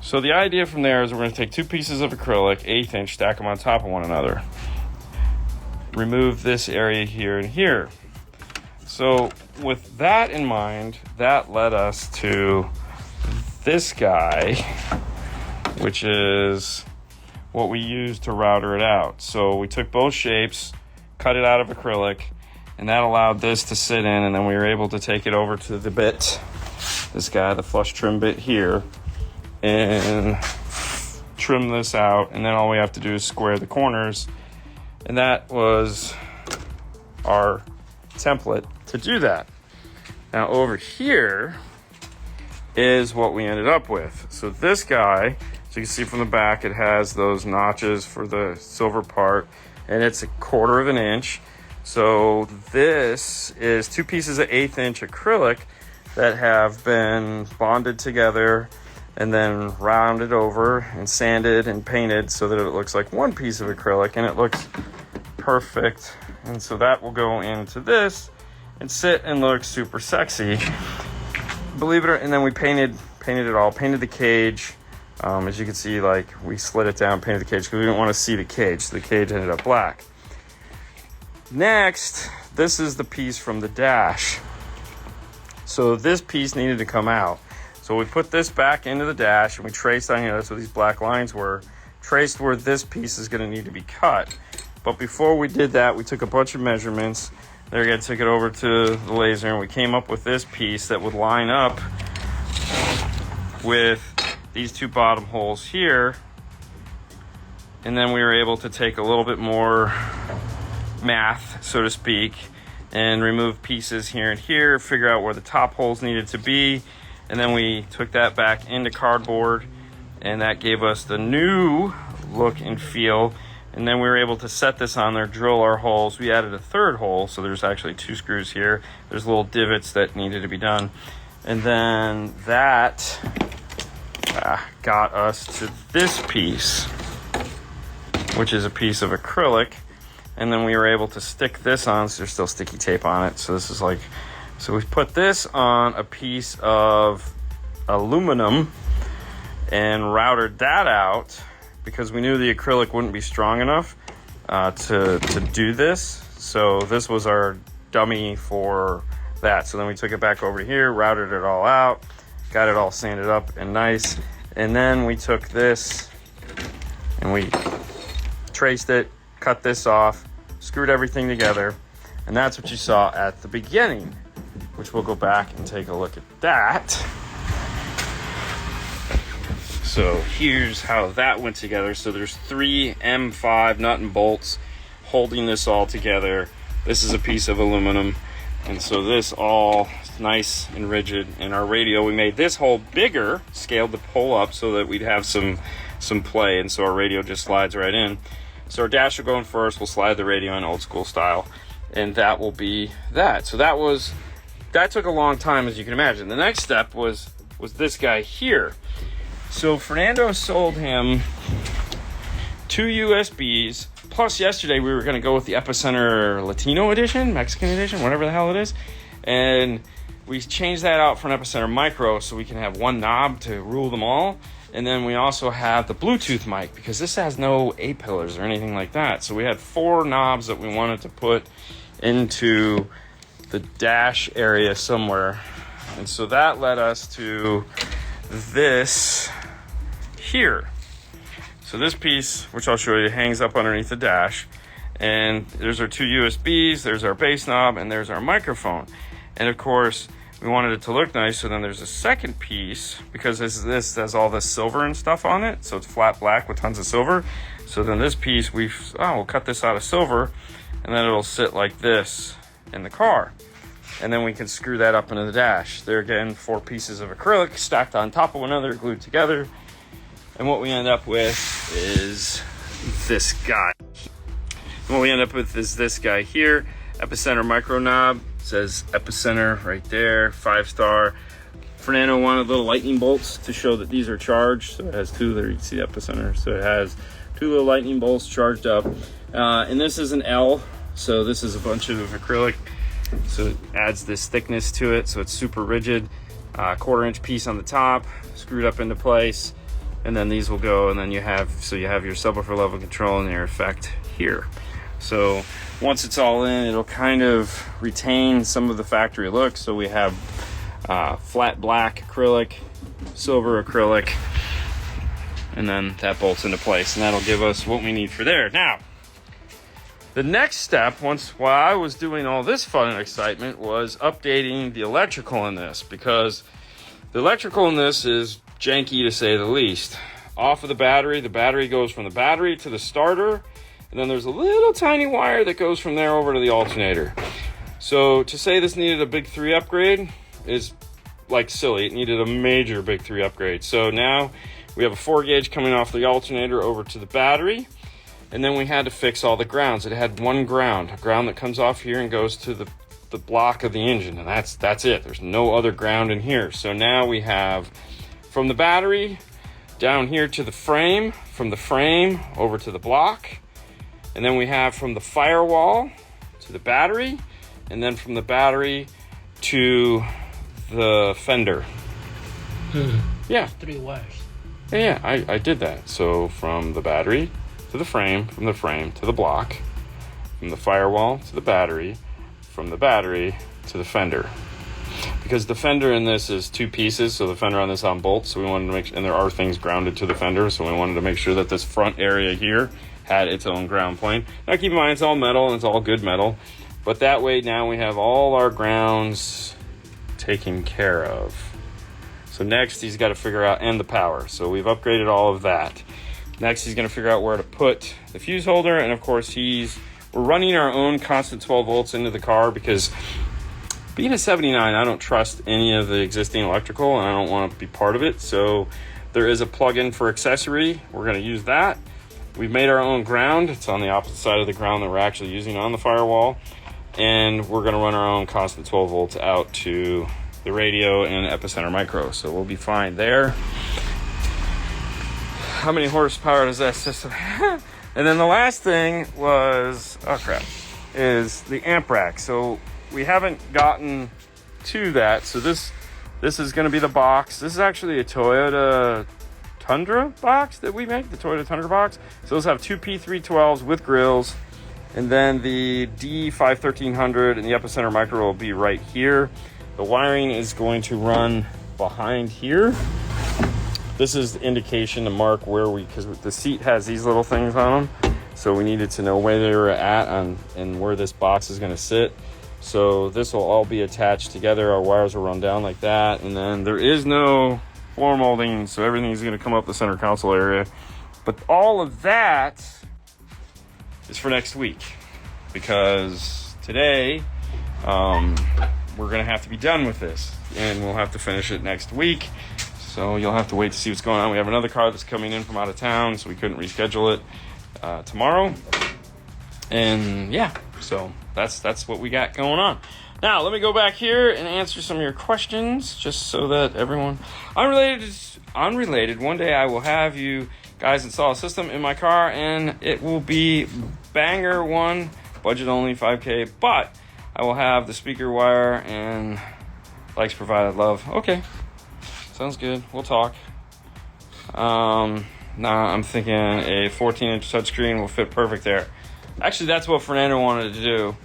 So the idea from there is we're going to take 2 pieces of acrylic, 1/8 inch, stack them on top of one another. Remove this area here and here. So with that in mind, that led us to this guy, which is what we used to router it out. So we took both shapes, cut it out of acrylic, and that allowed this to sit in, and then we were able to take it over to the bit, this guy, the flush trim bit here, and trim this out, and then all we have to do is square the corners, and that was our template to do that. Now over here is what we ended up with. So this guy, so you can see from the back, it has those notches for the silver part, and it's 1/4 of an inch. So this is 2 pieces of 1/8 inch acrylic that have been bonded together and then rounded over and sanded and painted so that it looks like 1 piece of acrylic, and it looks perfect. And so that will go into this and sit and look super sexy, believe it or not. And then we painted it all, painted the cage. As you can see, like, we slid it down, painted the cage because we didn't want to see the cage, so the cage ended up black. Next, this is the piece from the dash. So this piece needed to come out. So we put this back into the dash and we traced on here, that's what these black lines were, traced where this piece is going to need to be cut. But before we did that, we took a bunch of measurements. There again, took it over to the laser, and we came up with this piece that would line up with these 2 bottom holes here. And then we were able to take a little bit more math, so to speak, and remove pieces here and here, figure out where the top holes needed to be, and then we took that back into cardboard, and that gave us the new look and feel. And then we were able to set this on there, drill our holes. We added a 3rd hole, so there's actually 2 screws here. There's little divots that needed to be done, and then that got us to this piece, which is a piece of acrylic. And then we were able to stick this on, so there's still sticky tape on it. So this is like, so we put this on a piece of aluminum and routed that out because we knew the acrylic wouldn't be strong enough to do this. So this was our dummy for that. So then we took it back over here, routed it all out, got it all sanded up and nice. And then we took this and we traced it, cut this off, screwed everything together, and that's what you saw at the beginning, which we'll go back and take a look at that. So here's how that went together. So there's 3 M5 nut and bolts holding this all together. This is a piece of aluminum, and so this all nice and rigid. And our radio, we made this hole bigger, scaled the pole up so that we'd have some play, and so our radio just slides right in. So our dash will go in first, we'll slide the radio in old school style, and that will be that. So that took a long time, as you can imagine. The next step was this guy here. So Fernando sold him 2 USBs, plus yesterday we were gonna go with the Epicenter Latino edition, Mexican edition, whatever the hell it is. And we changed that out for an Epicenter Micro so we can have 1 knob to rule them all. And then we also have the Bluetooth mic because this has no A-pillars or anything like that. So we had 4 knobs that we wanted to put into the dash area somewhere. And so that led us to this here. So this piece, which I'll show you, hangs up underneath the dash. And there's our 2 USBs, there's our bass knob, and there's our microphone. And of course, we wanted it to look nice, so then there's a second piece, because this has all this silver and stuff on it, so it's flat black with tons of silver. So then this piece, we'll cut this out of silver, and then it'll sit like this in the car. And then we can screw that up into the dash. There again, 4 pieces of acrylic stacked on top of one another, glued together. And what we end up with is this guy. And what we end up with is this guy here, Epicenter micro knob. Says Epicenter right there, 5-star. Fernando wanted little lightning bolts to show that these are charged. So it has 2 there, you can see Epicenter. So it has 2 little lightning bolts charged up. And this is an L, so this is a bunch of acrylic. So it adds this thickness to it, so it's super rigid. 1/4-inch piece on the top, screwed up into place. And then these will go, and then you have your subwoofer level control and your effect here. So once it's all in, it'll kind of retain some of the factory look. So we have flat black acrylic, silver acrylic, and then that bolts into place, and that'll give us what we need for there. Now, the next step, while I was doing all this fun and excitement, was updating the electrical in this, because the electrical in this is janky to say the least. Off of the battery goes from the battery to the starter, and then there's a little tiny wire that goes from there over to the alternator. So to say this needed a big 3 upgrade is like silly. It needed a major big 3 upgrade. So now we have a 4 gauge coming off the alternator over to the battery. And then we had to fix all the grounds. It had one ground, a ground that comes off here and goes to the block of the engine, and that's it. There's no other ground in here. So now we have from the battery down here to the frame, from the frame over to the block, and then we have from the firewall to the battery, and then from the battery to the fender. Yeah. 3 wires. Yeah, I did that. So from the battery to the frame, from the frame to the block, from the firewall to the battery, from the battery to the fender. Because the fender in this is 2 pieces, so the fender on this on bolts, so we wanted to make, and there are things grounded to the fender, so we wanted to make sure that this front area here had its own ground plane. Now keep in mind, it's all metal, and it's all good metal, but that way now we have all our grounds taken care of. So next he's got to figure out, and the power, so we've upgraded all of that. Next he's going to figure out where to put the fuse holder, and of course we're running our own constant 12 volts into the car because being a 79, I don't trust any of the existing electrical and I don't want to be part of it. So there is a plug-in for accessory. We're going to use that. We've made our own ground. It's on the opposite side of the ground that we're actually using on the firewall. And we're going to run our own constant 12 volts out to the radio and epicenter micro. So we'll be fine there. How many horsepower does that system have? And then the last thing was, is the amp rack. So we haven't gotten to that. So this is going to be the box. This is actually a Toyota Tundra box that we make, the Toyota Tundra box. So those have 2 P312s with grills. And then the D51300 and the epicenter micro will be right here. The wiring is going to run behind here. This is the indication to mark where because the seat has these little things on them. So we needed to know where they were at and where this box is going to sit. So this will all be attached together. Our wires will run down like that. And then there is no floor molding, so everything's going to come up the center console area. But all of that is for next week. Because today, we're going to have to be done with this. And we'll have to finish it next week. So you'll have to wait to see what's going on. We have another car that's coming in from out of town, so we couldn't reschedule it tomorrow. And yeah, so that's what we got going on. Now, let me go back here and answer some of your questions, just so that everyone... Unrelated, one day I will have you guys install a system in my car, and it will be banger one, budget only, 5K, but I will have the speaker wire and likes provided love. Okay. Sounds good. We'll talk. Now I'm thinking a 14-inch touchscreen will fit perfect there. Actually, that's what Fernando wanted to do.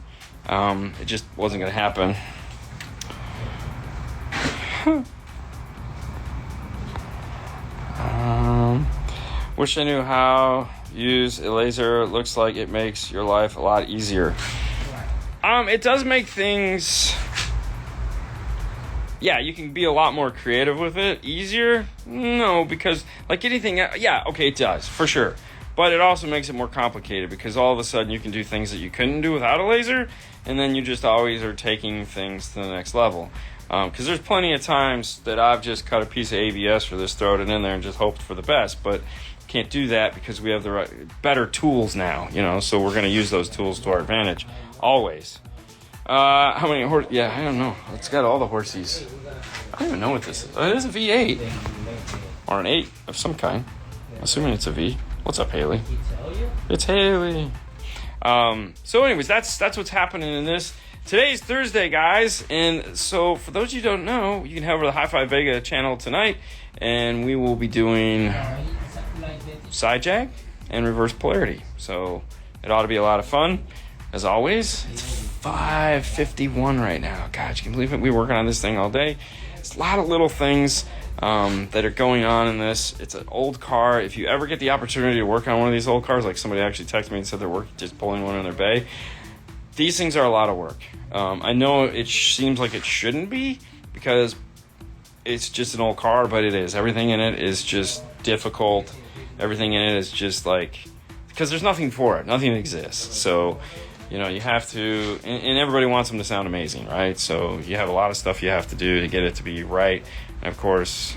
It just wasn't going to happen. Wish I knew how to use a laser. Looks like it makes your life a lot easier. It does make things... Yeah, you can be a lot more creative with it. Easier? No, because like anything, yeah, okay, it does, for sure. But it also makes it more complicated because all of a sudden you can do things that you couldn't do without a laser, and then you just always are taking things to the next level. Because there's plenty of times that I've just cut a piece of ABS for this, thrown it in there, and just hoped for the best. But can't do that because we have the better tools now, so we're going to use those tools to our advantage, always. How many horse? Yeah, I don't know. It's got all the horsies. I don't even know what this is. It is a V8 or an 8 of some kind. Assuming it's a V. What's up, Haley? It's Haley. So, anyways, that's what's happening in this. Today's Thursday, guys, and so for those of you who don't know, you can head over to the Hi-Fi Vega channel tonight, and we will be doing side jag and reverse polarity. So it ought to be a lot of fun. As always, it's 5:51 right now. God, you can believe it? We're working on this thing all day. It's a lot of little things that are going on in this. It's an old car. If you ever get the opportunity to work on one of these old cars, like somebody actually texted me and said they're just pulling one in their bay, these things are a lot of work. I know it seems like it shouldn't be because it's just an old car, but it is. Everything in it is just difficult. Everything in it is just like, because there's nothing for it. Nothing exists. So, you have to, and everybody wants them to sound amazing, right? So you have a lot of stuff you have to do to get it to be right. And of course,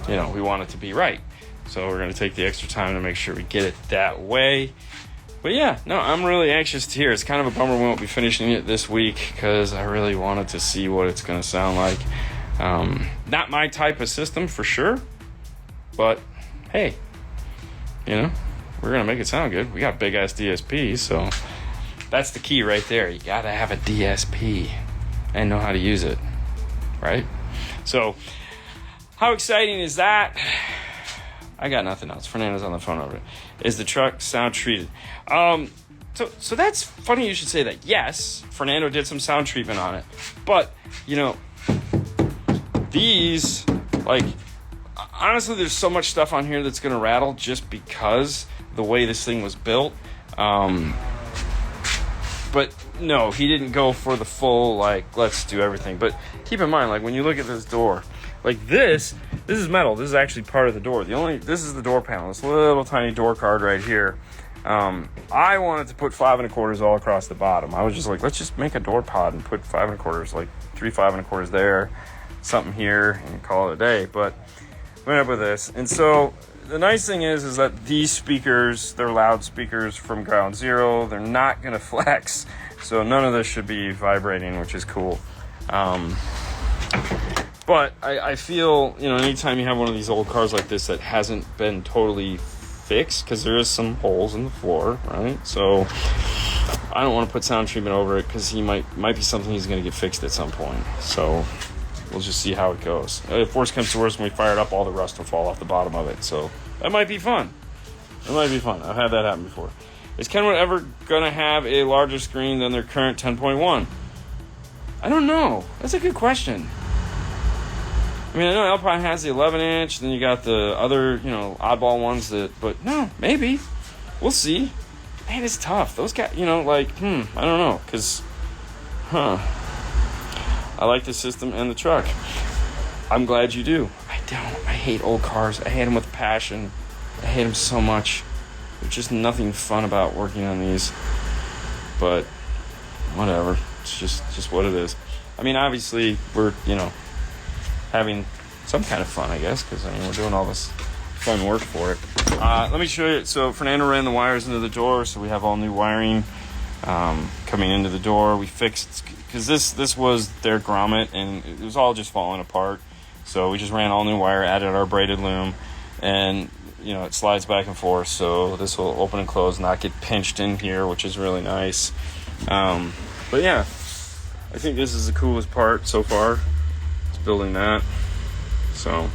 we want it to be right. So we're gonna take the extra time to make sure we get it that way. But yeah, no, I'm really anxious to hear. It's kind of a bummer we won't be finishing it this week because I really wanted to see what it's gonna sound like. Not my type of system for sure, but hey, you know, we're gonna make it sound good. We got big ass DSPs, so that's the key right there. You gotta have a DSP and know how to use it, right? So how exciting is that? I got nothing else. Fernando's on the phone over it. Is the truck sound treated? So that's funny you should say that. Yes, Fernando did some sound treatment on it, but you know, these, like, honestly, there's so much stuff on here that's gonna rattle just because the way this thing was built. But no, he didn't go for the full, like, let's do everything. But keep in mind, like, when you look at this door, like this is metal. This is actually part of the door. This is the door panel. This little tiny door card right here. I wanted to put 5 1/4 all across the bottom. I was just like, let's just make a door pod and put 5 1/4, like 3 5 1/4 there, something here, and call it a day. But went up with this. And so the nice thing is that these speakers, they're loud speakers from ground zero. They're not gonna flex. So none of this should be vibrating, which is cool. But I feel, you know, anytime you have one of these old cars like this that hasn't been totally fixed, because there is some holes in the floor, right? So I don't want to put sound treatment over it because he might be something he's going to get fixed at some point. So we'll just see how it goes. If worst comes to worst, when we fire it up, all the rust will fall off the bottom of it. So that might be fun. It might be fun. I've had that happen before. Is Kenwood ever going to have a larger screen than their current 10.1? I don't know. That's a good question. I mean, I know Alpine has the 11-inch, then you got the other, you know, oddball ones but no, maybe. We'll see. Man, it's tough. Those guys, you know, like, I don't know, because, I like the system and the truck. I'm glad you do. I don't. I hate old cars. I hate them with passion. I hate them so much. There's just nothing fun about working on these. But, whatever. It's just what it is. I mean, obviously, we're, you know, having some kind of fun, I guess, because I mean, we're doing all this fun work for it. Let me show you. So Fernando ran the wires into the door, so we have all new wiring coming into the door. We fixed, because this was their grommet and it was all just falling apart, so we just ran all new wire, added our braided loom, and you know, it slides back and forth, so this will open and close, not get pinched in here, which is really nice. But yeah, I think this is the coolest part so far. Building that, so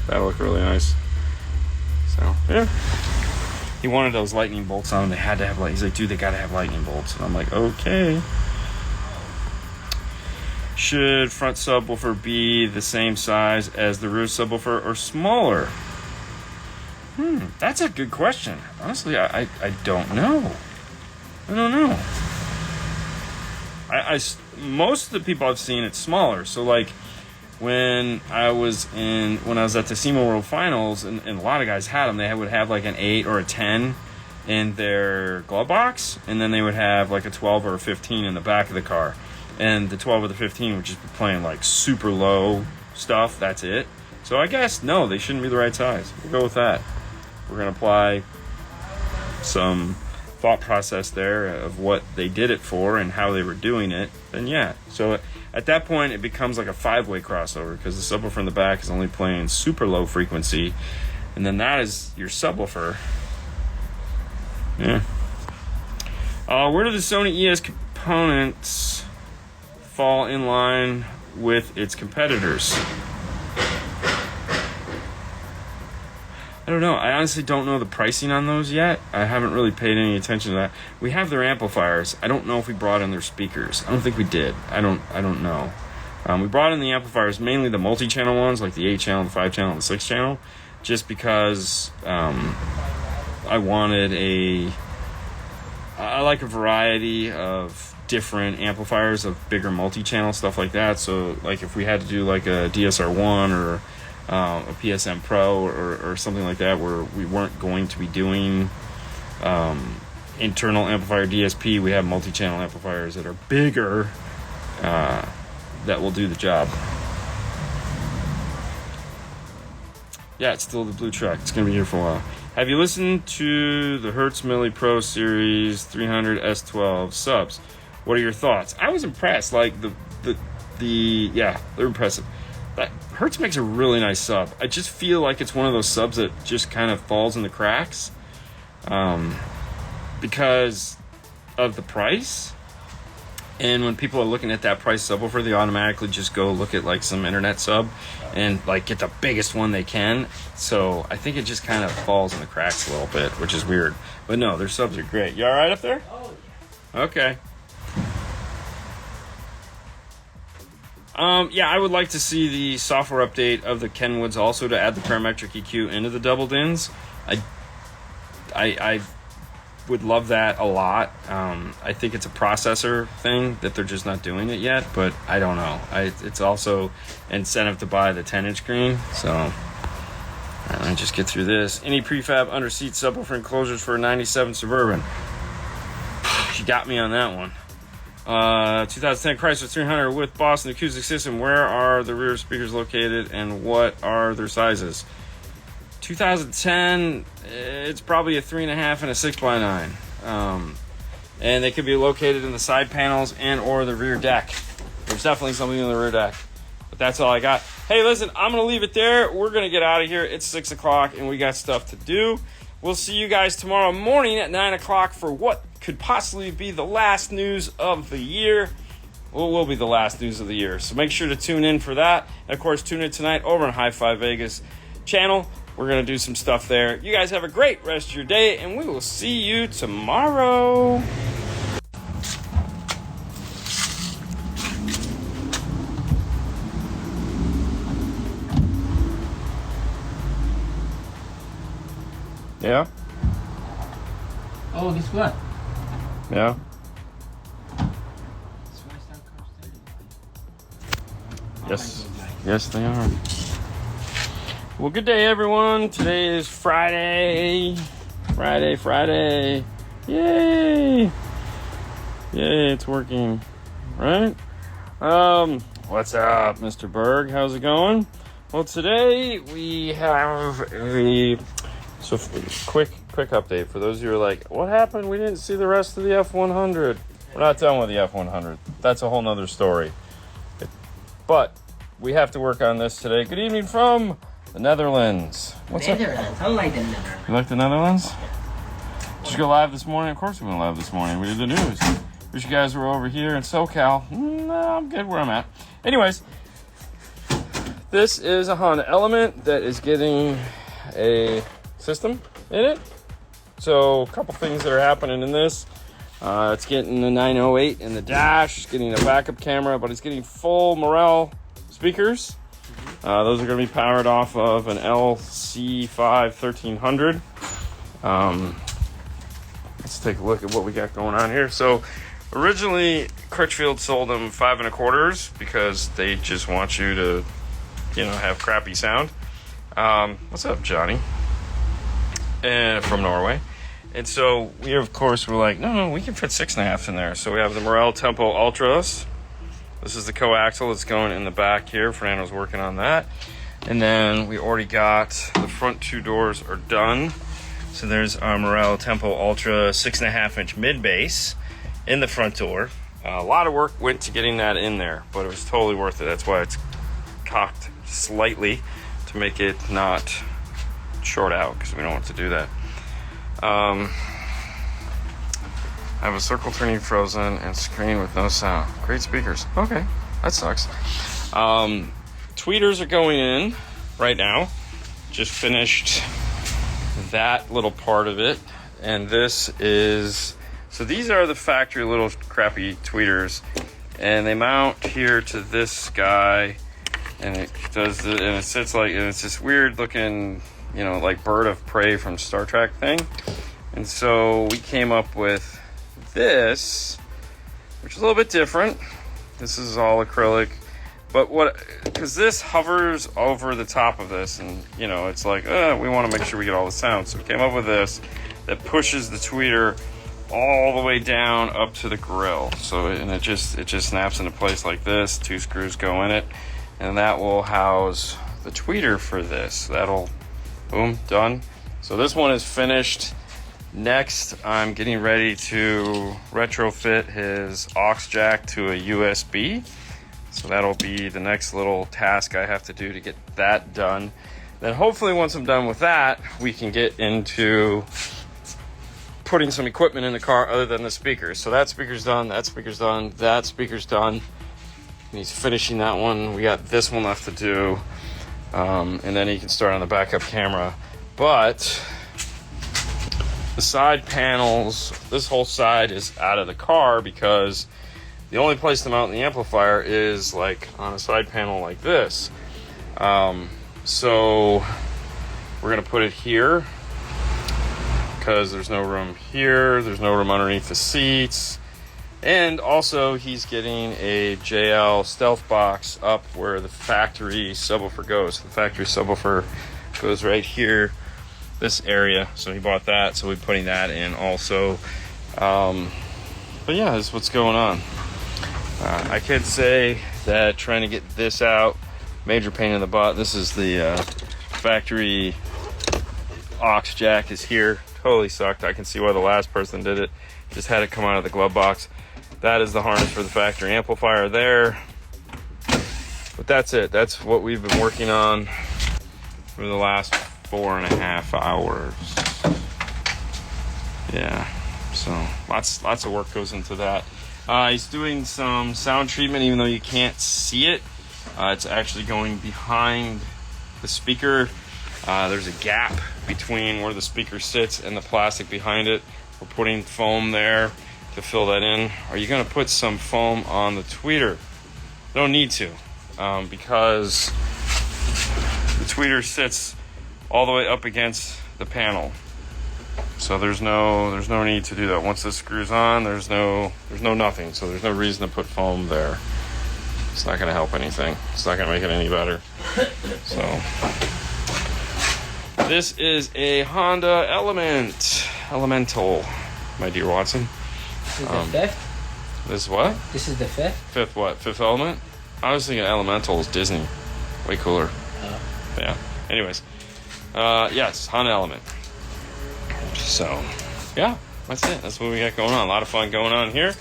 that'll look really nice. So yeah, he wanted those lightning bolts on. They had to have light. He's like, dude, they gotta have lightning bolts. And I'm like, okay. Should front subwoofer be the same size as the rear subwoofer or smaller? That's a good question. Honestly, I don't know. I don't know. I most of the people I've seen, it's smaller. So like, when I was at the SEMA World Finals, and a lot of guys had them, they would have like an 8 or a 10 in their glove box, and then they would have like a 12 or a 15 in the back of the car. And the 12 or the 15 would just be playing like super low stuff, that's it. So I guess, no, they shouldn't be the right size. We'll go with that. We're going to apply some thought process there of what they did it for and how they were doing it, then yeah. So at that point, it becomes like a 5-way crossover, because the subwoofer in the back is only playing super low frequency, and then that is your subwoofer. Yeah. Where do the Sony ES components fall in line with its competitors? I don't know. I honestly don't know the pricing on those yet. I haven't really paid any attention to that. We have their amplifiers. I don't know if we brought in their speakers. I don't think we did. I don't know. We brought in the amplifiers, mainly the multi-channel ones, like the 8-channel, the 5-channel, and the 6-channel, just because I wanted I like a variety of different amplifiers of bigger multi-channel stuff like that. So like if we had to do like a DSR1 or a PSM Pro or something like that, where we weren't going to be doing internal amplifier DSP, we have multi-channel amplifiers that are bigger that will do the job. Yeah, it's still the blue truck. It's going to be here for a while. Have you listened to the Hertz Milli Pro Series 300 S12 subs? What are your thoughts? I was impressed. Like, yeah, they're impressive. That Hertz makes a really nice sub. I just feel like it's one of those subs that just kind of falls in the cracks because of the price. And when people are looking at that price subwoofer, they automatically just go look at like some internet sub and like get the biggest one they can. So I think it just kind of falls in the cracks a little bit, which is weird. But no, their subs are great. You all right up there? Oh, yeah. Okay. Yeah, I would like to see the software update of the Kenwoods also to add the parametric EQ into the double DINs. I would love that a lot. I think it's a processor thing that they're just not doing it yet, but I don't know. It's also incentive to buy the 10-inch screen. So, all right, let me just get through this. Any prefab under seat subwoofer enclosures for a 97 Suburban? You got me on that one. 2010 Chrysler 300 with Boston acoustic system. Where are the rear speakers located and what are their sizes? 2010, it's probably a 3.5 and a 6x9. And they could be located in the side panels and or the rear deck. There's definitely something in the rear deck. But that's all I got. Hey, listen, I'm going to leave it there. We're going to get out of here. It's 6 o'clock and we got stuff to do. We'll see you guys tomorrow morning at 9 o'clock for what could possibly be the last news of the year. Well, it will be the last news of the year. So make sure to tune in for that. And, of course, tune in tonight over on Hi-Fi Vegas channel. We're going to do some stuff there. You guys have a great rest of your day, and we will see you tomorrow. Yeah? Oh, guess what? Yeah? Yes. Yes, they are. Well, good day, everyone. Today is Friday. Friday. Yay! Yay, it's working. Right? What's up, Mr. Berg? How's it going? Well, today we have a quick update for those of you who are like, what happened? We didn't see the rest of the F100. We're not done with the F100. That's a whole nother story. But we have to work on this today. Good evening from the Netherlands. What's Netherlands. I like the Netherlands. You like the Netherlands? Did you go live this morning? Of course we went live this morning. We did the news. Wish you guys were over here in SoCal. No, I'm good where I'm at. Anyways, this is a Honda Element that is getting a system in it. So a couple things that are happening in this. It's getting the 908 in the dash. It's getting a backup camera, but it's getting full Morel speakers. Those are going to be powered off of an LC5 1300. Let's take a look at what we got going on here. So originally Crutchfield sold them 5 1/4 because they just want you to, have crappy sound. What's up, Johnny? And from Norway. And so we, of course, were like, no, we can fit 6.5 in there. So we have the Morel Tempo Ultras. This is the coaxial that's going in the back here. Fernando's working on that. And then we already got the front 2 doors are done. So there's our Morel Tempo Ultra 6.5-inch mid bass in the front door. A lot of work went to getting that in there, but it was totally worth it. That's why it's cocked slightly to make it not short out, because we don't want to do that. I have a circle turning frozen and screen with no sound. Great speakers. Okay, that sucks. Tweeters are going in right now. Just finished that little part of it. And this is... So these are the factory little crappy tweeters. And they mount here to this guy. And it does and it sits like... And it's this weird looking, like bird of prey from Star Trek thing. And so we came up with this, which is a little bit different. This is all acrylic, but because this hovers over the top of this, and it's like we want to make sure we get all the sound, so we came up with this that pushes the tweeter all the way down up to the grill. So it just snaps into place like this. 2 screws go in it, and that will house the tweeter for this. That'll Boom, done. So this one is finished. Next, I'm getting ready to retrofit his aux jack to a USB. So that'll be the next little task I have to do to get that done. Then hopefully once I'm done with that, we can get into putting some equipment in the car other than the speakers. So that speaker's done, that speaker's done, that speaker's done. And he's finishing that one. We got this one left to do. And then he can start on the backup camera. But the side panels, this whole side is out of the car because the only place to mount the amplifier is like on a side panel like this. So we're gonna put it here because there's no room here, there's no room underneath the seats. And also he's getting a JL stealth box up where the factory subwoofer goes. The factory subwoofer goes right here, this area. So he bought that, so we're putting that in also. But yeah, this is what's going on. I could say that trying to get this out, major pain in the butt. This is the factory aux jack is here. Totally sucked. I can see why the last person did it. Just had it come out of the glove box. That is the harness for the factory amplifier there. But that's it. That's what we've been working on for the last 4.5 hours. Yeah, so lots of work goes into that. He's doing some sound treatment, even though you can't see it. It's actually going behind the speaker. There's a gap between where the speaker sits and the plastic behind it. We're putting foam there to fill that in. Are you going to put some foam on the tweeter? Don't need to, because the tweeter sits all the way up against the panel. So there's no need to do that. Once this screws on, there's no nothing. So there's no reason to put foam there. It's not going to help anything. It's not going to make it any better. So this is a Honda Elemental, my dear Watson. This is the fifth? This is what? This is the fifth? Fifth what? Fifth Element? I was thinking Elemental is Disney. Way cooler. Yeah. Anyways. Yes, Honda Element. So, yeah, that's it. That's what we got going on. A lot of fun going on here.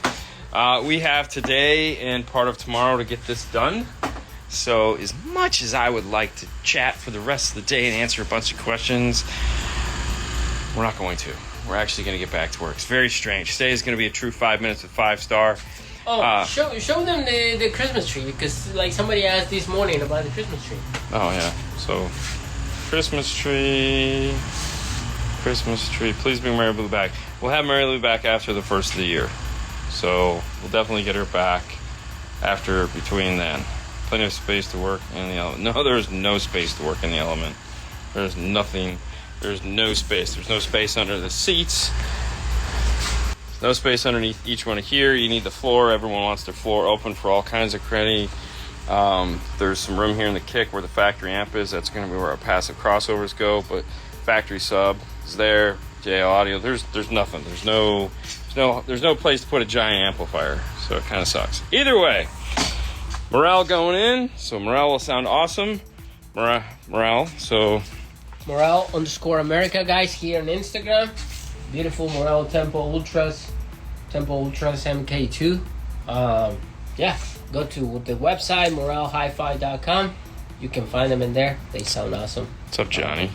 We have today and part of tomorrow to get this done. So as much as I would like to chat for the rest of the day and answer a bunch of questions, we're not going to. We're actually going to get back to work. It's very strange. Today is going to be a true 5 minutes with 5-star. Oh, show them the Christmas tree, because like somebody asked this morning about the Christmas tree. Oh, yeah. So, Christmas tree. Please bring Mary Lou back. We'll have Mary Lou back after the first of the year. So, we'll definitely get her back between then. Plenty of space to work in the element. No, there's no space to work in the element. There's nothing. There's no space. There's no space under the seats. No space underneath each one here. You need the floor. Everyone wants their floor open for all kinds of credit. There's some room here in the kick where the factory amp is. That's going to be where our passive crossovers go. But factory sub is there. JL audio. There's nothing. There's no place to put a giant amplifier. So it kind of sucks. Either way, Morel going in. So Morel will sound awesome. Morel. So Morel_America, guys, here on Instagram. Beautiful Morel Tempo Ultras MK2. Yeah, go to the website morelhifi.com. You can find them in there. They sound awesome. What's up, Johnny?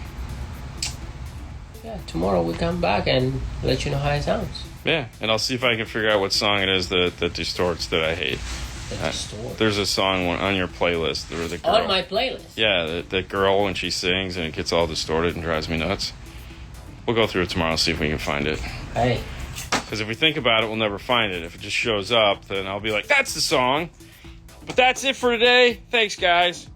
Yeah, tomorrow we come back and let you know how it sounds. Yeah, and I'll see if I can figure out what song it is that distorts that I hate. There's a song on your playlist. The girl, on my playlist? Yeah, the girl when she sings and it gets all distorted and drives me nuts. We'll go through it tomorrow and see if we can find it. Hey. Because if we think about it, we'll never find it. If it just shows up, then I'll be like, that's the song. But that's it for today. Thanks, guys.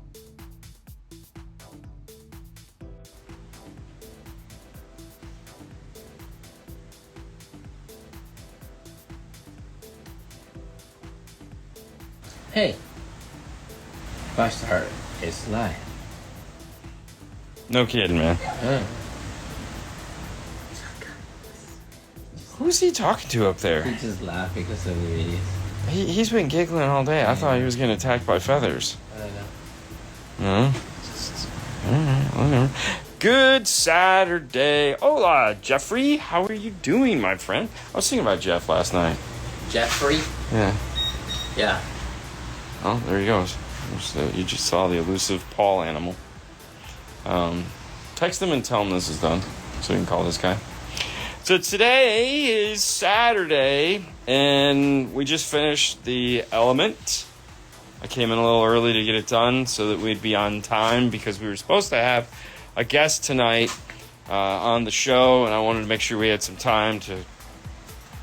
Hey. 5-star is live. No kidding, man. Who's he talking to up there? He just laughed because of the videos. He's been giggling all day. I thought he was getting attacked by feathers. I don't know. No? Alright, whatever. Good Saturday. Hola, Jeffrey. How are you doing, my friend? I was thinking about Jeff last night. Jeffrey? Yeah. Yeah. Oh, there he goes. You just saw the elusive Paul animal. Text him and tell him this is done, so we can call this guy. So today is Saturday, and we just finished the Element. I came in a little early to get it done so that we'd be on time because we were supposed to have a guest tonight on the show, and I wanted to make sure we had some time to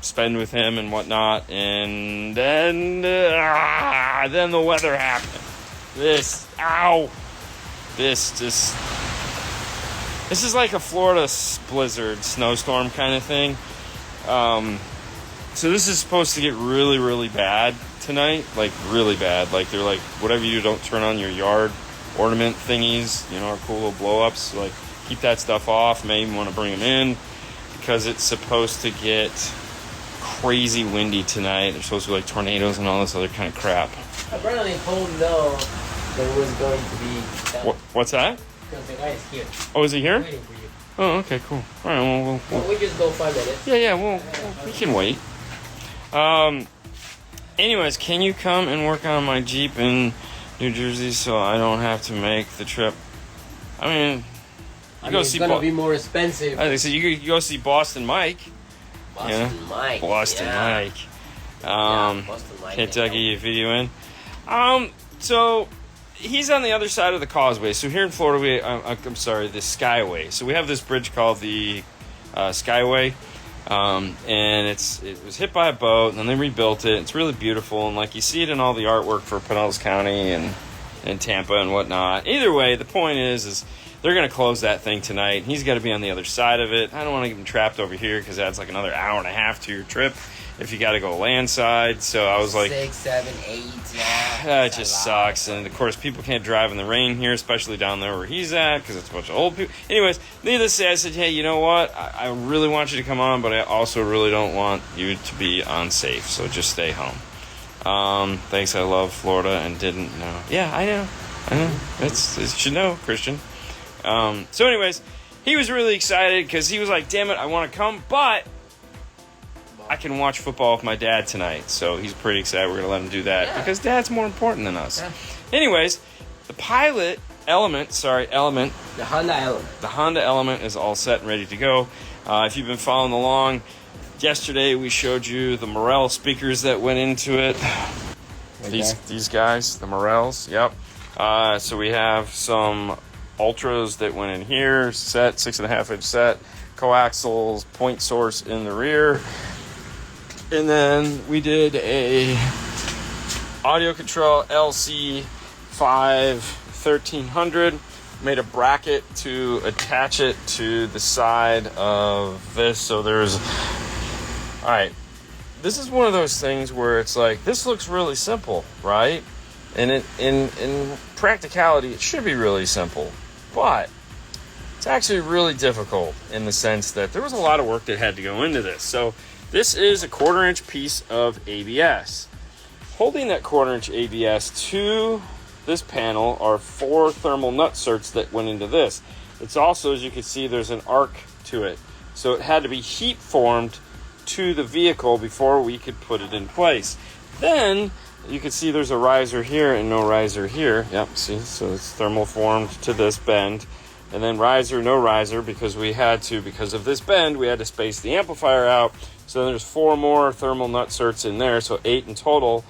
spend with him and whatnot. And then the weather happened. This is like a Florida blizzard, snowstorm kind of thing. So this is supposed to get really, really bad tonight, like really bad. Like they're like, whatever you do, don't turn on your yard ornament thingies, you know, our cool little blow-ups. Like, keep that stuff off. May even want to bring them in because it's supposed to get crazy windy tonight. There's supposed to be like tornadoes and all this other kind of crap. Apparently, Paul know there was going to be. What's that? Because the guy is here. Oh, is he here? Waiting for you. Oh, okay, cool. All right, well, We just go 5 minutes. Yeah, we can wait. Anyways, can you come and work on my Jeep in New Jersey so I don't have to make the trip? I mean, it's gonna be more expensive. I think so. You could go see Boston Mike. Boston Mike. Boston Mike. Boston Mike. Can't I get you a video in? So he's on the other side of the causeway. So here in Florida, the Skyway. So we have this bridge called the Skyway. And it was hit by a boat, and then they rebuilt it. It's really beautiful, and like you see it in all the artwork for Pinellas County and Tampa and whatnot. Either way, the point is they're going to close that thing tonight. He's got to be on the other side of it. I don't want to get him trapped over here because that's like another hour and a half to your trip if you got to go landside. So I was like, 6, 7, 8. It just sucks. And of course, people can't drive in the rain here, especially down there where he's at, because it's a bunch of old people. Anyways, needless to say, I said, hey, you know what? I really want you to come on, but I also really don't want you to be unsafe. So just stay home. Thanks. I love Florida and didn't know. Yeah, I know. It should know, Christian. So anyways, he was really excited because he was like, damn it, I want to come, but I can watch football with my dad tonight. So he's pretty excited. We're going to let him do that because dad's more important than us. Yeah. Anyways, the Element. The Honda Element is all set and ready to go. If you've been following along, yesterday we showed you the Morel speakers that went into it. These guys, the Morels. Yep. So we have some Ultras that went in here, set, 6.5-inch set, coaxials, point source in the rear. And then we did a audio control LC5 1300. Made a bracket to attach it to the side of this. So there's... Alright. This is one of those things where it's like, this looks really simple, right? And in practicality, it should be really simple. But it's actually really difficult in the sense that there was a lot of work that had to go into this. So this is a 1/4-inch piece of ABS. Holding that 1/4-inch ABS to this panel are 4 thermal nutserts that went into this. It's also, as you can see, there's an arc to it. So it had to be heat formed to the vehicle before we could put it in place. Then you can see there's a riser here and no riser here. Yep, see, so it's thermal formed to this bend. And then riser, no riser, because of this bend, we had to space the amplifier out. So there's 4 more thermal nutserts in there, so 8 in total.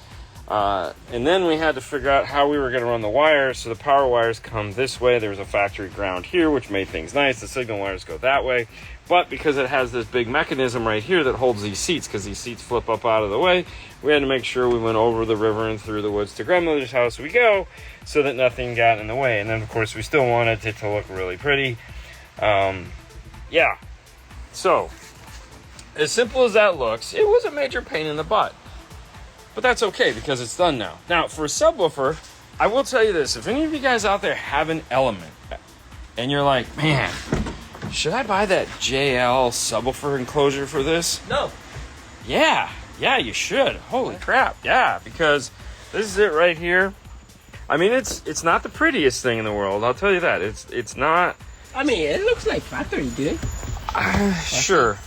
And then we had to figure out how we were going to run the wires. So the power wires come this way. There was a factory ground here, which made things nice. The signal wires go that way. But because it has this big mechanism right here that holds these seats, because these seats flip up out of the way, we had to make sure we went over the river and through the woods to grandmother's house we go, so that nothing got in the way. And then, of course, we still wanted it to look really pretty. So, as simple as that looks, it was a major pain in the butt. But that's okay, because it's done now. Now, for a subwoofer, I will tell you this. If any of you guys out there have an Element, and you're like, man, should I buy that JL subwoofer enclosure for this? No. Yeah, you should. Holy crap, yeah, because this is it right here. I mean, it's not the prettiest thing in the world, I'll tell you that. It's not I mean, it looks like factory, dude. Sure.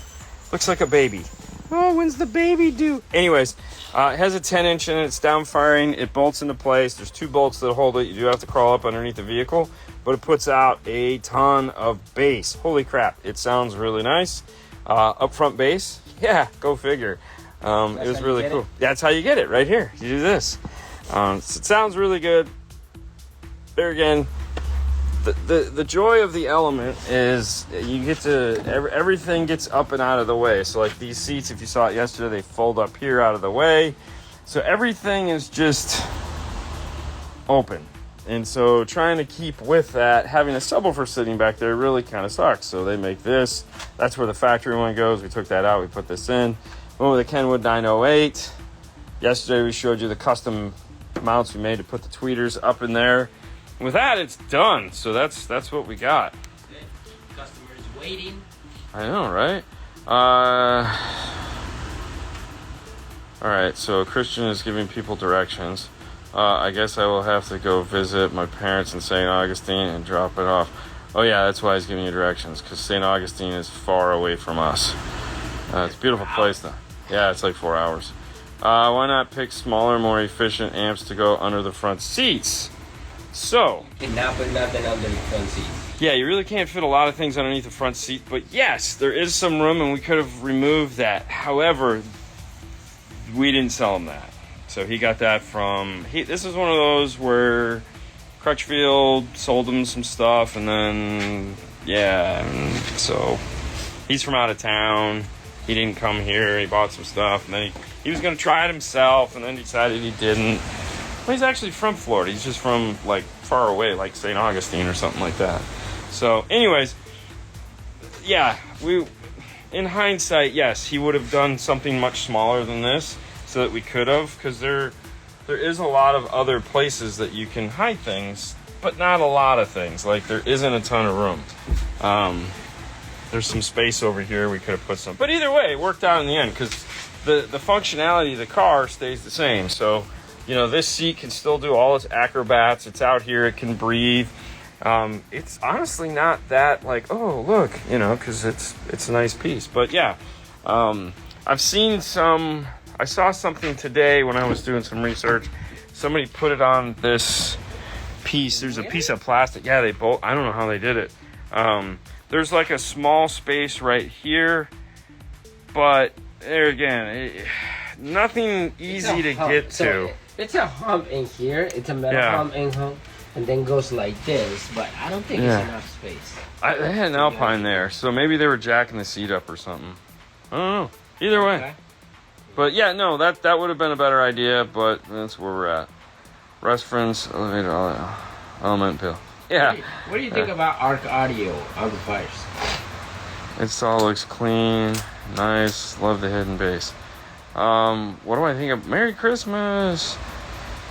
Looks like a baby. Oh, when's the baby due? Anyways, it has a 10-inch in it. It's down firing. It bolts into place. There's 2 bolts that hold it. You do have to crawl up underneath the vehicle, but it puts out a ton of bass. Holy crap. It sounds really nice. Up front bass. Yeah, go figure. It was really cool. That's how you get it right here. You do this. So it sounds really good. There again, the joy of the Element is you get to everything gets up and out of the way. So like these seats, if you saw it yesterday, they fold up here out of the way. So everything is just open. And so trying to keep with that, having a subwoofer sitting back there really kind of sucks. So they make this. That's where the factory one goes. We took that out. We put this in. Went with the Kenwood 908. Yesterday we showed you the custom mounts we made to put the tweeters up in there. With that, it's done. So that's what we got. Good. Customers waiting. I know, right? All right, so Christian is giving people directions. I guess I will have to go visit my parents in St. Augustine and drop it off. Oh yeah, that's why he's giving you directions, because St. Augustine is far away from us. It's a beautiful place though. Yeah, it's like 4 hours. Why not pick smaller, more efficient amps to go under the front seats? So, And now put nothing under the front seat. yeah, you really can't fit a lot of things underneath the front seat, but yes, there is some room and we could have removed that. However, we didn't sell him that. So he got that from, this is one of those where Crutchfield sold him some stuff and then, yeah, and so he's from out of town. He didn't come here, he bought some stuff, and then he was going to try it himself, and then decided he didn't. Well, he's actually from Florida. He's just from, like, far away, like St. Augustine or something like that. So, anyways, yeah, in hindsight, yes, he would have done something much smaller than this so that we could have, because there is a lot of other places that you can hide things, but not a lot of things. Like, there isn't a ton of room. There's some space over here we could have put some. But either way, it worked out in the end, because the functionality of the car stays the same. So, you know, this seat can still do all its acrobats. It's out here. It can breathe. It's honestly not that like, oh, look, you know, because it's a nice piece. But yeah, I've seen some. I saw something today when I was doing some research. Somebody put it on this piece. There's a piece of plastic. Yeah, they both. I don't know how they did it. There's like a small space right here, but there again, nothing easy to get to. It's a hump in here. It's a metal hump in hump, and then goes like this. But I don't think it's enough space. They had an Alpine there, so maybe they were jacking the seat up or something. I don't know. Either way. Okay. But yeah, no, that would have been a better idea, but that's where we're at. Reference, elevator, element pill. Yeah. What do you think about Arc Audio amplifiers? It all looks clean, nice, love the hidden bass. What do I think of Merry Christmas?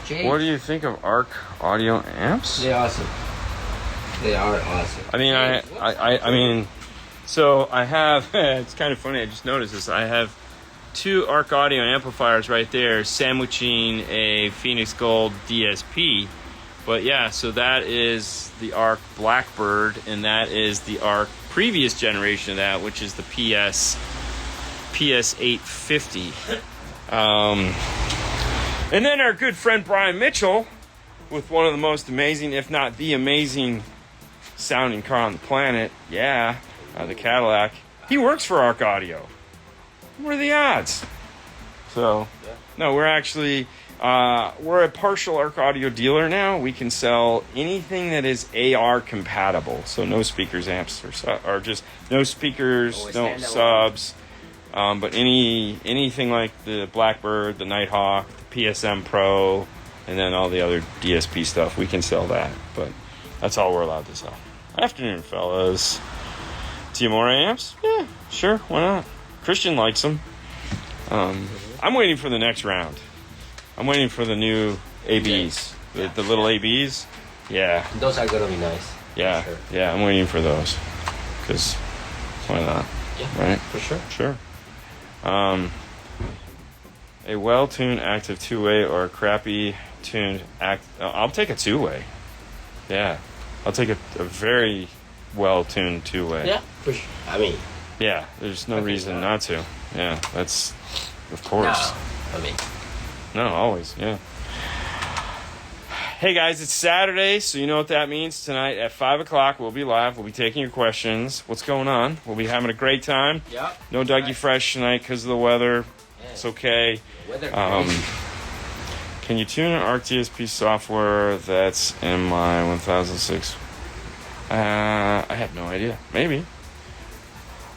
Jake? What do you think of Arc Audio amps? They're awesome. They are awesome. I mean, I mean, so I have, it's kind of funny, I just noticed this. I have 2 Arc Audio amplifiers right there sandwiching a Phoenix Gold DSP. But yeah, so that is the Arc Blackbird, and that is the Arc previous generation of that, which is the PS850. And then our good friend Brian Mitchell, with one of the most amazing, if not the amazing sounding car on the planet, the Cadillac. He works for Arc Audio. What are the odds? So, no, we're actually... we're a partial Arc Audio dealer now. We can sell anything that is AR compatible. So no speakers, amps, or just no speakers, no subs. But anything like the Blackbird, the Nighthawk, the PSM Pro, and then all the other DSP stuff, we can sell that. But that's all we're allowed to sell. Afternoon, fellas. Tiamore amps? Yeah, sure, why not? Christian likes them. I'm waiting for the next round. I'm waiting for the new ABs, the little ABs. Yeah. Those are gonna be nice. Yeah, sure. Yeah. I'm waiting for those, because why not? Yeah, right. For sure. Sure. A well-tuned active 2-way or a crappy tuned I'll take a 2-way. Yeah, I'll take a very well tuned two-way. Yeah, for sure. I mean, Yeah, there's no reason not to. Yeah, that's of course. no, I mean, No, always. Yeah. Hey guys, it's Saturday, so you know what that means. Tonight at 5 o'clock, we'll be live. We'll be taking your questions. What's going on? We'll be having a great time. yeah. No Dougie Fresh tonight because of the weather. Yeah. It's okay. Weather. Can you tune an ARC DSP software that's in my 1006? I have no idea. Maybe.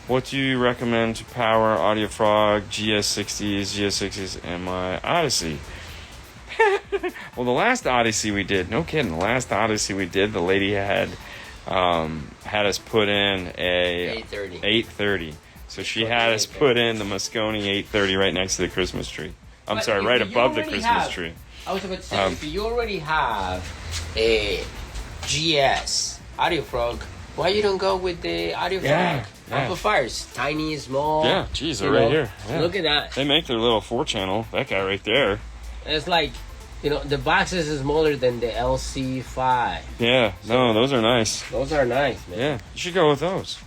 What do you recommend to power Audiofrog, GS60s, GS60s, and my Odyssey? Well, the last Odyssey we did, no kidding, the last Odyssey we did, the lady had us put in a 830. So she had us put in the Moscone 830 right next to the Christmas tree. I'm But sorry, if right you above the already Christmas have- tree. I was about to say, if you already have a GS Audiofrog, why you don't go with the Audiofrog? Yeah. Amplifiers, tiny, small. Yeah, geez, they're you right know. here. Yeah. Look at that. They make their little 4-channel. That guy right there. It's like, the boxes is smaller than the LC5. Yeah, no, those are nice. Those are nice, man. Yeah, you should go with those.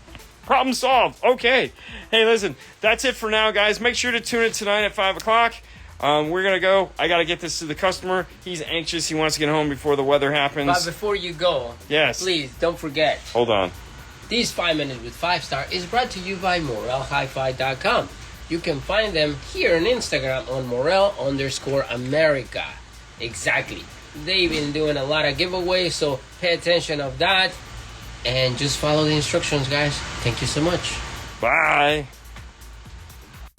Problem solved. Okay. Hey, listen, that's it for now, guys. Make sure to tune in tonight at 5 o'clock. We're going to go. I got to get this to the customer. He's anxious. He wants to get home before the weather happens. But before you go, Yes. please don't forget, Hold on. these 5 minutes with 5-star is brought to you by MorelHiFi.com. You can find them here on Instagram on Morel_America. Exactly. They've been doing a lot of giveaways, so pay attention of that. And just follow the instructions, guys. Thank you so much. Bye.